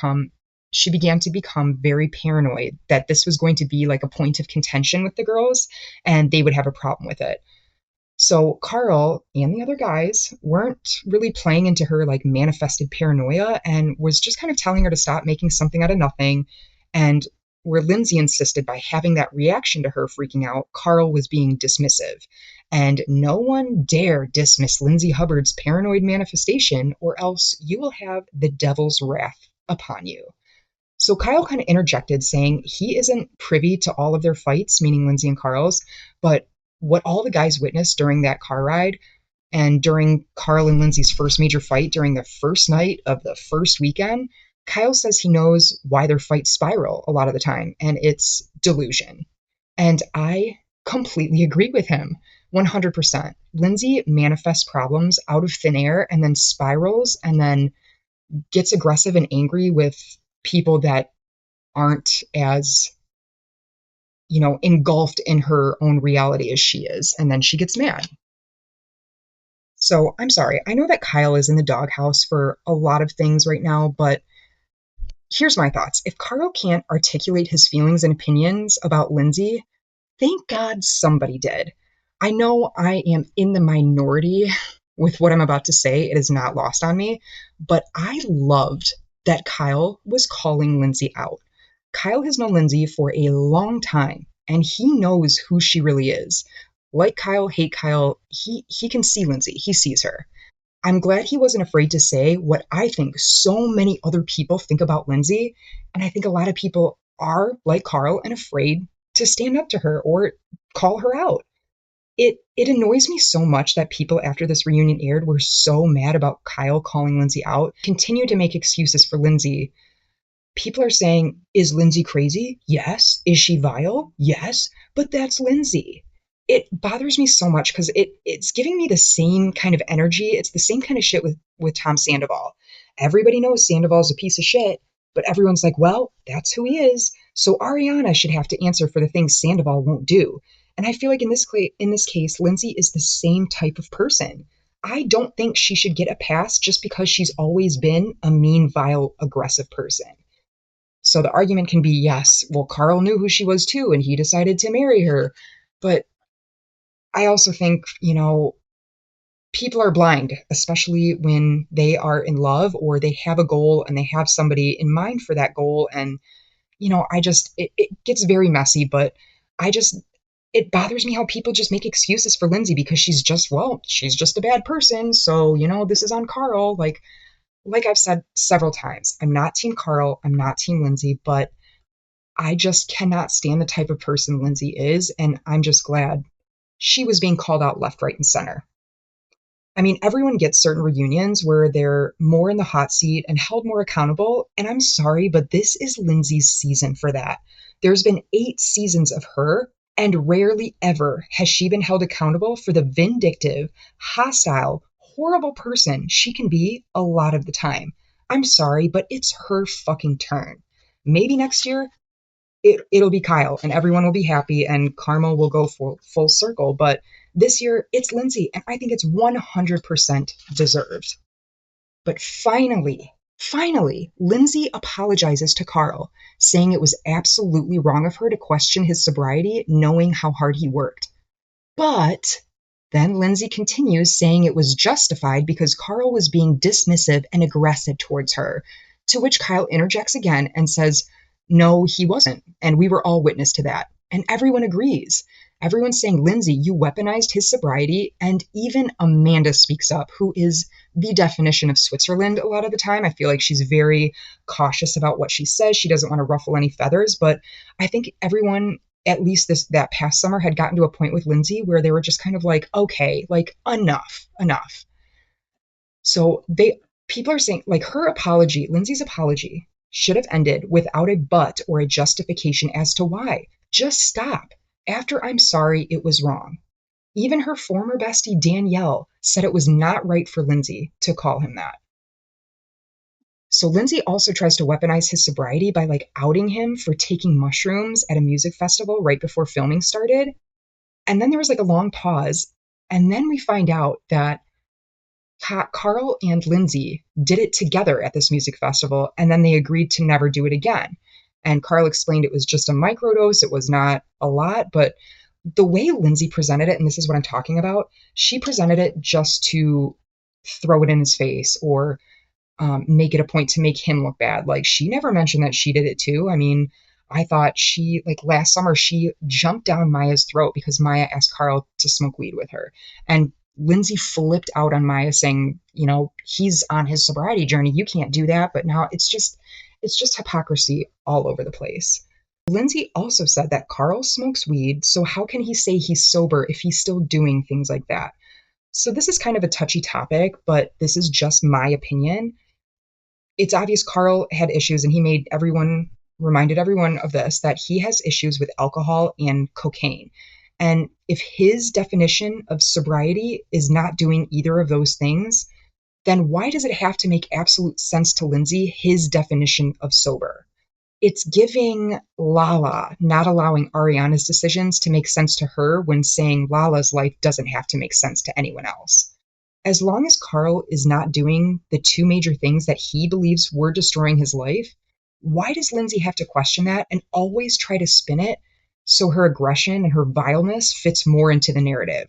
become very paranoid that this was going to be like a point of contention with the girls and they would have a problem with it. So Carl and the other guys weren't really playing into her like manifested paranoia and was just kind of telling her to stop making something out of nothing. And where Lindsay insisted by having that reaction to her freaking out, Carl was being dismissive. And no one dare dismiss Lindsay Hubbard's paranoid manifestation, or else you will have the devil's wrath upon you. So Kyle kind of interjected, saying he isn't privy to all of their fights, meaning Lindsay and Carl's, but what all the guys witnessed during that car ride and during Carl and Lindsay's first major fight during the first night of the first weekend, Kyle says he knows why their fights spiral a lot of the time, and it's delusion. And I completely agree with him. 100%. Lindsay manifests problems out of thin air and then spirals and then gets aggressive and angry with people that aren't as, engulfed in her own reality as she is. And then she gets mad. So I'm sorry. I know that Kyle is in the doghouse for a lot of things right now, but here's my thoughts. If Carl can't articulate his feelings and opinions about Lindsay, thank God somebody did. I know I am in the minority with what I'm about to say. It is not lost on me, but I loved that Kyle was calling Lindsay out. Kyle has known Lindsay for a long time, and he knows who she really is. Like Kyle, hate Kyle, he can see Lindsay. He sees her. I'm glad he wasn't afraid to say what I think so many other people think about Lindsay, and I think a lot of people are, like Carl, and afraid to stand up to her or call her out. It annoys me so much that people after this reunion aired were so mad about Kyle calling Lindsay out, continue to make excuses for Lindsay. People are saying, is Lindsay crazy? Yes. Is she vile? Yes. But that's Lindsay. It bothers me so much because it's giving me the same kind of energy. It's the same kind of shit with Tom Sandoval. Everybody knows Sandoval's a piece of shit, but everyone's like, well, that's who he is. So Ariana should have to answer for the things Sandoval won't do. And I feel like in this case, Lindsay is the same type of person. I don't think she should get a pass just because she's always been a mean, vile, aggressive person. So the argument can be, yes, well, Carl knew who she was too, and he decided to marry her. But I also think, people are blind, especially when they are in love or they have a goal and they have somebody in mind for that goal. And, it gets very messy, but it bothers me how people just make excuses for Lindsay because she's just a bad person. So, this is on Carl. Like I've said several times, I'm not Team Carl, I'm not Team Lindsay, but I just cannot stand the type of person Lindsay is, and I'm just glad she was being called out left, right, and center. I mean, everyone gets certain reunions where they're more in the hot seat and held more accountable, and I'm sorry, but this is Lindsay's season for that. There's been 8 seasons of her, and rarely ever has she been held accountable for the vindictive, hostile, horrible person she can be a lot of the time. I'm sorry, but it's her fucking turn. Maybe next year it'll be Kyle and everyone will be happy and karma will go full circle. But this year it's Lindsay, and I think it's 100% deserved. But finally, Lindsay apologizes to Carl, saying it was absolutely wrong of her to question his sobriety, knowing how hard he worked. But Then Lindsay continues saying it was justified because Carl was being dismissive and aggressive towards her, to which Kyle interjects again and says, no, he wasn't, and we were all witness to that. And everyone agrees. Everyone's saying, Lindsay, you weaponized his sobriety, and even Amanda speaks up, who is the definition of Switzerland a lot of the time. I feel like she's very cautious about what she says. She doesn't want to ruffle any feathers, but I think everyone, at least that past summer, had gotten to a point with Lindsay where they were just kind of like, okay, like enough. So people are saying like her apology, Lindsay's apology, should have ended without a but or a justification as to why. Just stop. After I'm sorry, it was wrong. Even her former bestie Danielle said it was not right for Lindsay to call him that. So Lindsay also tries to weaponize his sobriety by like outing him for taking mushrooms at a music festival right before filming started. And then there was like a long pause. And then we find out that Carl and Lindsay did it together at this music festival, and then they agreed to never do it again. And Carl explained it was just a microdose, it was not a lot, but the way Lindsay presented it, and this is what I'm talking about, she presented it just to throw it in his face or make it a point to make him look bad. Like, she never mentioned that she did it too. I mean, I thought she, like last summer, she jumped down Maya's throat because Maya asked Carl to smoke weed with her. And Lindsay flipped out on Maya saying, you know, he's on his sobriety journey. You can't do that. But now it's just hypocrisy all over the place. Lindsay also said that Carl smokes weed, so how can he say he's sober if he's still doing things like that? So this is kind of a touchy topic, but this is just my opinion. It's obvious Carl had issues, and he reminded everyone of this, that he has issues with alcohol and cocaine. And if his definition of sobriety is not doing either of those things, then why does it have to make absolute sense to Lindsay, his definition of sober? It's giving Lala not allowing Ariana's decisions to make sense to her when saying Lala's life doesn't have to make sense to anyone else. As long as Carl is not doing the two major things that he believes were destroying his life, why does Lindsay have to question that and always try to spin it so her aggression and her vileness fits more into the narrative?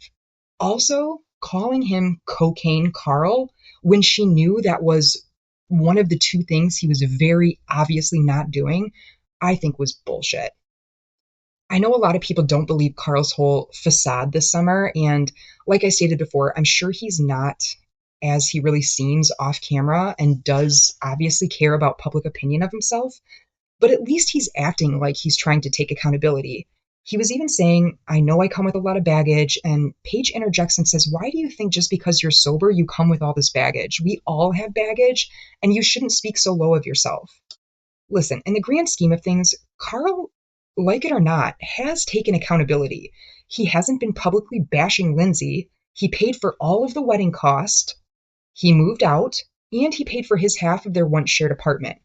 Also, calling him Cocaine Carl when she knew that was one of the two things he was very obviously not doing, I think was bullshit. I know a lot of people don't believe Carl's whole facade this summer, and like I stated before, I'm sure he's not as he really seems off camera and does obviously care about public opinion of himself, but at least he's acting like he's trying to take accountability. He was even saying, I know I come with a lot of baggage, and Paige interjects and says, why do you think just because you're sober, you come with all this baggage? We all have baggage, and you shouldn't speak so low of yourself. Listen, in the grand scheme of things, Carl, like it or not, has taken accountability. He hasn't been publicly bashing Lindsay. He paid for all of the wedding cost. He moved out, and he paid for his half of their once shared apartment.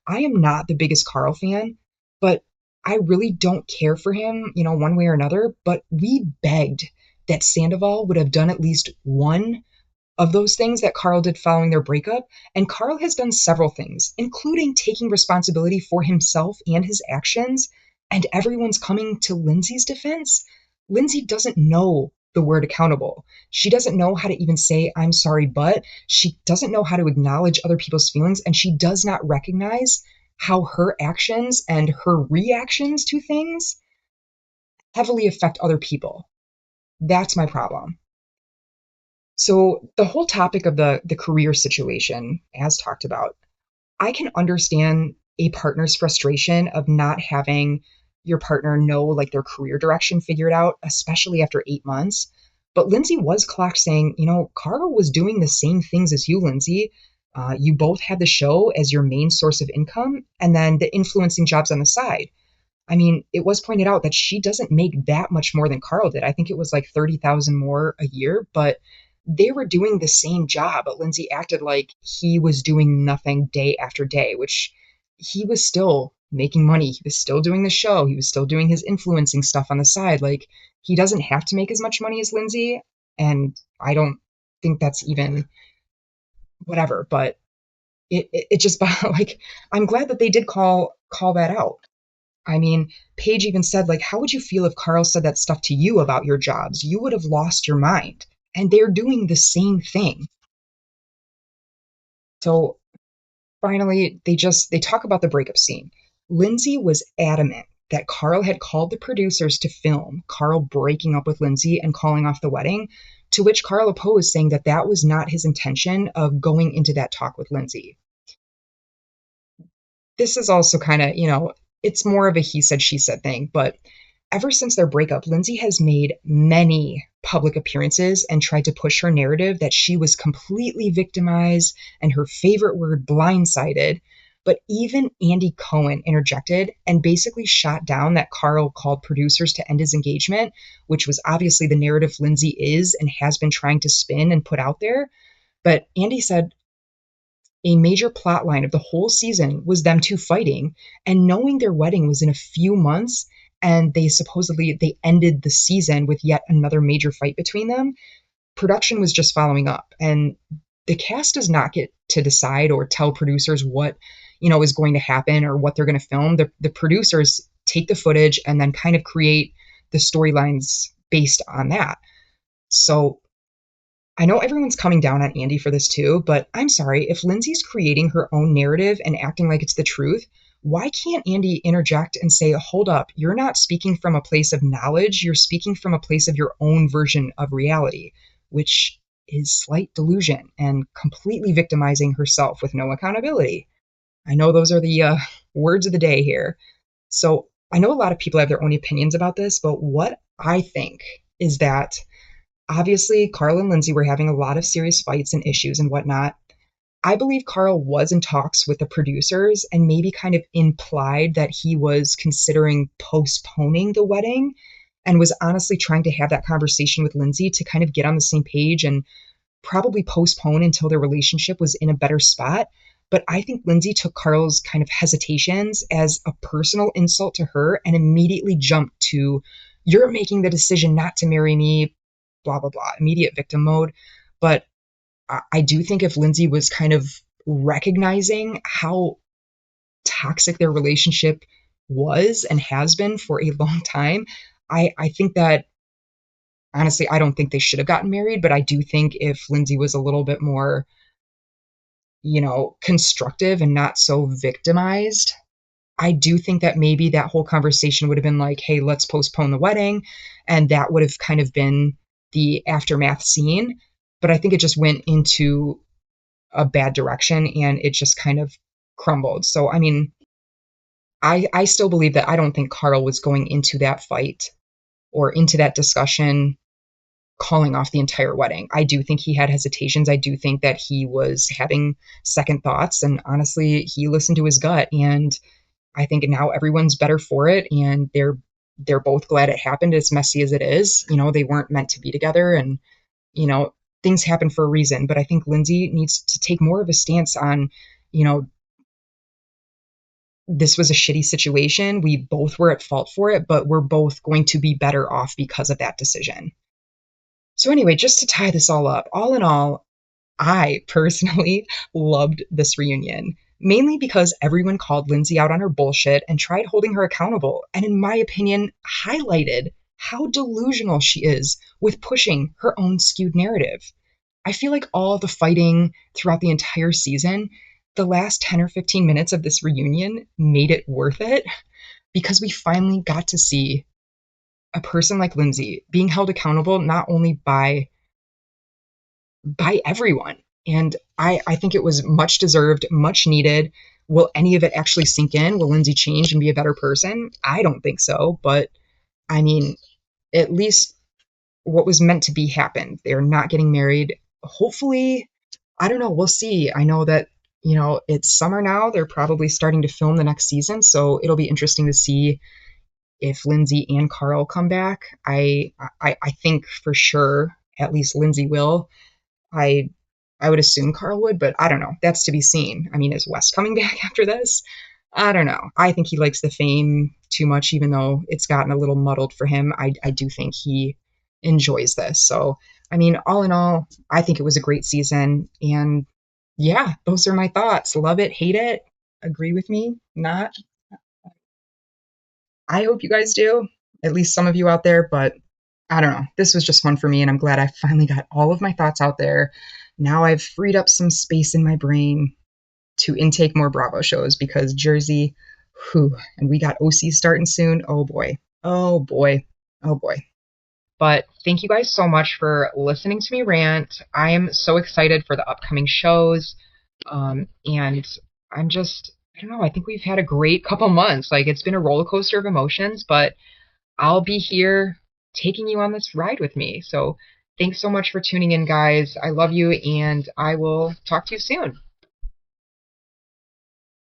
I am not the biggest Carl fan, but I really don't care for him, one way or another. But we begged that Sandoval would have done at least one of those things that Carl did following their breakup, and Carl has done several things, including taking responsibility for himself and his actions, and everyone's coming to Lindsay's defense. Lindsay doesn't know the word accountable. She doesn't know how to even say, I'm sorry, but she doesn't know how to acknowledge other people's feelings, and she does not recognize how her actions and her reactions to things heavily affect other people. That's my problem. So the whole topic of the career situation, as talked about, I can understand a partner's frustration of not having your partner know like their career direction figured out, especially after 8 months. But Lindsay was clocked saying, Carl was doing the same things as you, Lindsay. You both had the show as your main source of income and then the influencing jobs on the side. I mean, it was pointed out that she doesn't make that much more than Carl did. I think it was like 30,000 more a year, but they were doing the same job. But Lindsay acted like he was doing nothing day after day, which he was still making money. He was still doing the show. He was still doing his influencing stuff on the side. Like, he doesn't have to make as much money as Lindsay. And I don't think that's even whatever, but it just like, I'm glad that they did call that out. I mean, Paige even said, like, how would you feel if Carl said that stuff to you about your jobs? You would have lost your mind. And they're doing the same thing. So finally, they talk about the breakup scene. Lindsay was adamant that Carl had called the producers to film Carl breaking up with Lindsay and calling off the wedding, to which Carl opposed, saying that that was not his intention of going into that talk with Lindsay. This is also kind of, it's more of a he said, she said thing, but ever since their breakup, Lindsay has made many public appearances and tried to push her narrative that she was completely victimized and her favorite word, blindsided. But even Andy Cohen interjected and basically shot down that Carl called producers to end his engagement, which was obviously the narrative Lindsay is and has been trying to spin and put out there. But Andy said a major plot line of the whole season was them two fighting, and knowing their wedding was in a few months, and they ended the season with yet another major fight between them. Production was just following up, and the cast does not get to decide or tell producers what is going to happen or what they're going to film. The producers take the footage and then kind of create the storylines based on that. So I know everyone's coming down on Andy for this too, but I'm sorry, if Lindsay's creating her own narrative and acting like it's the truth, why can't Andy interject and say, hold up, you're not speaking from a place of knowledge, you're speaking from a place of your own version of reality, which is slight delusion and completely victimizing herself with no accountability. I know those are the words of the day here. So I know a lot of people have their own opinions about this, but what I think is that obviously, Carl and Lindsay were having a lot of serious fights and issues and whatnot. I believe Carl was in talks with the producers and maybe kind of implied that he was considering postponing the wedding and was honestly trying to have that conversation with Lindsay to kind of get on the same page and probably postpone until their relationship was in a better spot. But I think Lindsay took Carl's kind of hesitations as a personal insult to her and immediately jumped to, you're making the decision not to marry me, blah, blah, blah, immediate victim mode. But I do think if Lindsay was kind of recognizing how toxic their relationship was and has been for a long time, I think that honestly, I don't think they should have gotten married, but I do think if Lindsay was a little bit more, constructive and not so victimized, I do think that maybe that whole conversation would have been like, hey, let's postpone the wedding. And that would have kind of been the aftermath scene. But I think it just went into a bad direction and it just kind of crumbled. So, I mean, I still believe that I don't think Carl was going into that fight or into that discussion calling off the entire wedding. I do think he had hesitations. I do think that he was having second thoughts. And honestly, he listened to his gut. And I think now everyone's better for it. And they're both glad it happened, as messy as it is. They weren't meant to be together. And, you know, things happen for a reason. But I think Lindsay needs to take more of a stance on, you know, this was a shitty situation. We both were at fault for it, but we're both going to be better off because of that decision. So, anyway, just to tie this all up, all in all, I personally loved this reunion, mainly because everyone called Lindsay out on her bullshit and tried holding her accountable, and in my opinion, highlighted how delusional she is with pushing her own skewed narrative. I feel like all the fighting throughout the entire season, the last 10 or 15 minutes of this reunion made it worth it because we finally got to see a person like Lindsay being held accountable not only by everyone. And I think it was much deserved, much needed. Will any of it actually sink in? Will Lindsay change and be a better person? I don't think so. But I mean, at least what was meant to be happened. They're not getting married. Hopefully, I don't know. We'll see. I know that, it's summer now. They're probably starting to film the next season. So it'll be interesting to see if Lindsay and Carl come back. I think for sure, at least Lindsay will. I I would assume Carl would, but I don't know. That's to be seen. I mean, is Wes coming back after this? I don't know. I think he likes the fame too much, even though it's gotten a little muddled for him. I do think he enjoys this. So, I mean, all in all, I think it was a great season. And yeah, those are my thoughts. Love it, hate it, agree with me, not. I hope you guys do, at least some of you out there, but I don't know. This was just fun for me, and I'm glad I finally got all of my thoughts out there. Now I've freed up some space in my brain to intake more Bravo shows because Jersey, whew, and we got OC starting soon. Oh boy. Oh boy. Oh boy. But thank you guys so much for listening to me rant. I am so excited for the upcoming shows. And I'm just, I don't know, I think we've had a great couple months. Like, it's been a roller coaster of emotions, but I'll be here taking you on this ride with me. So thanks so much for tuning in, guys. I love you, and I will talk to you soon.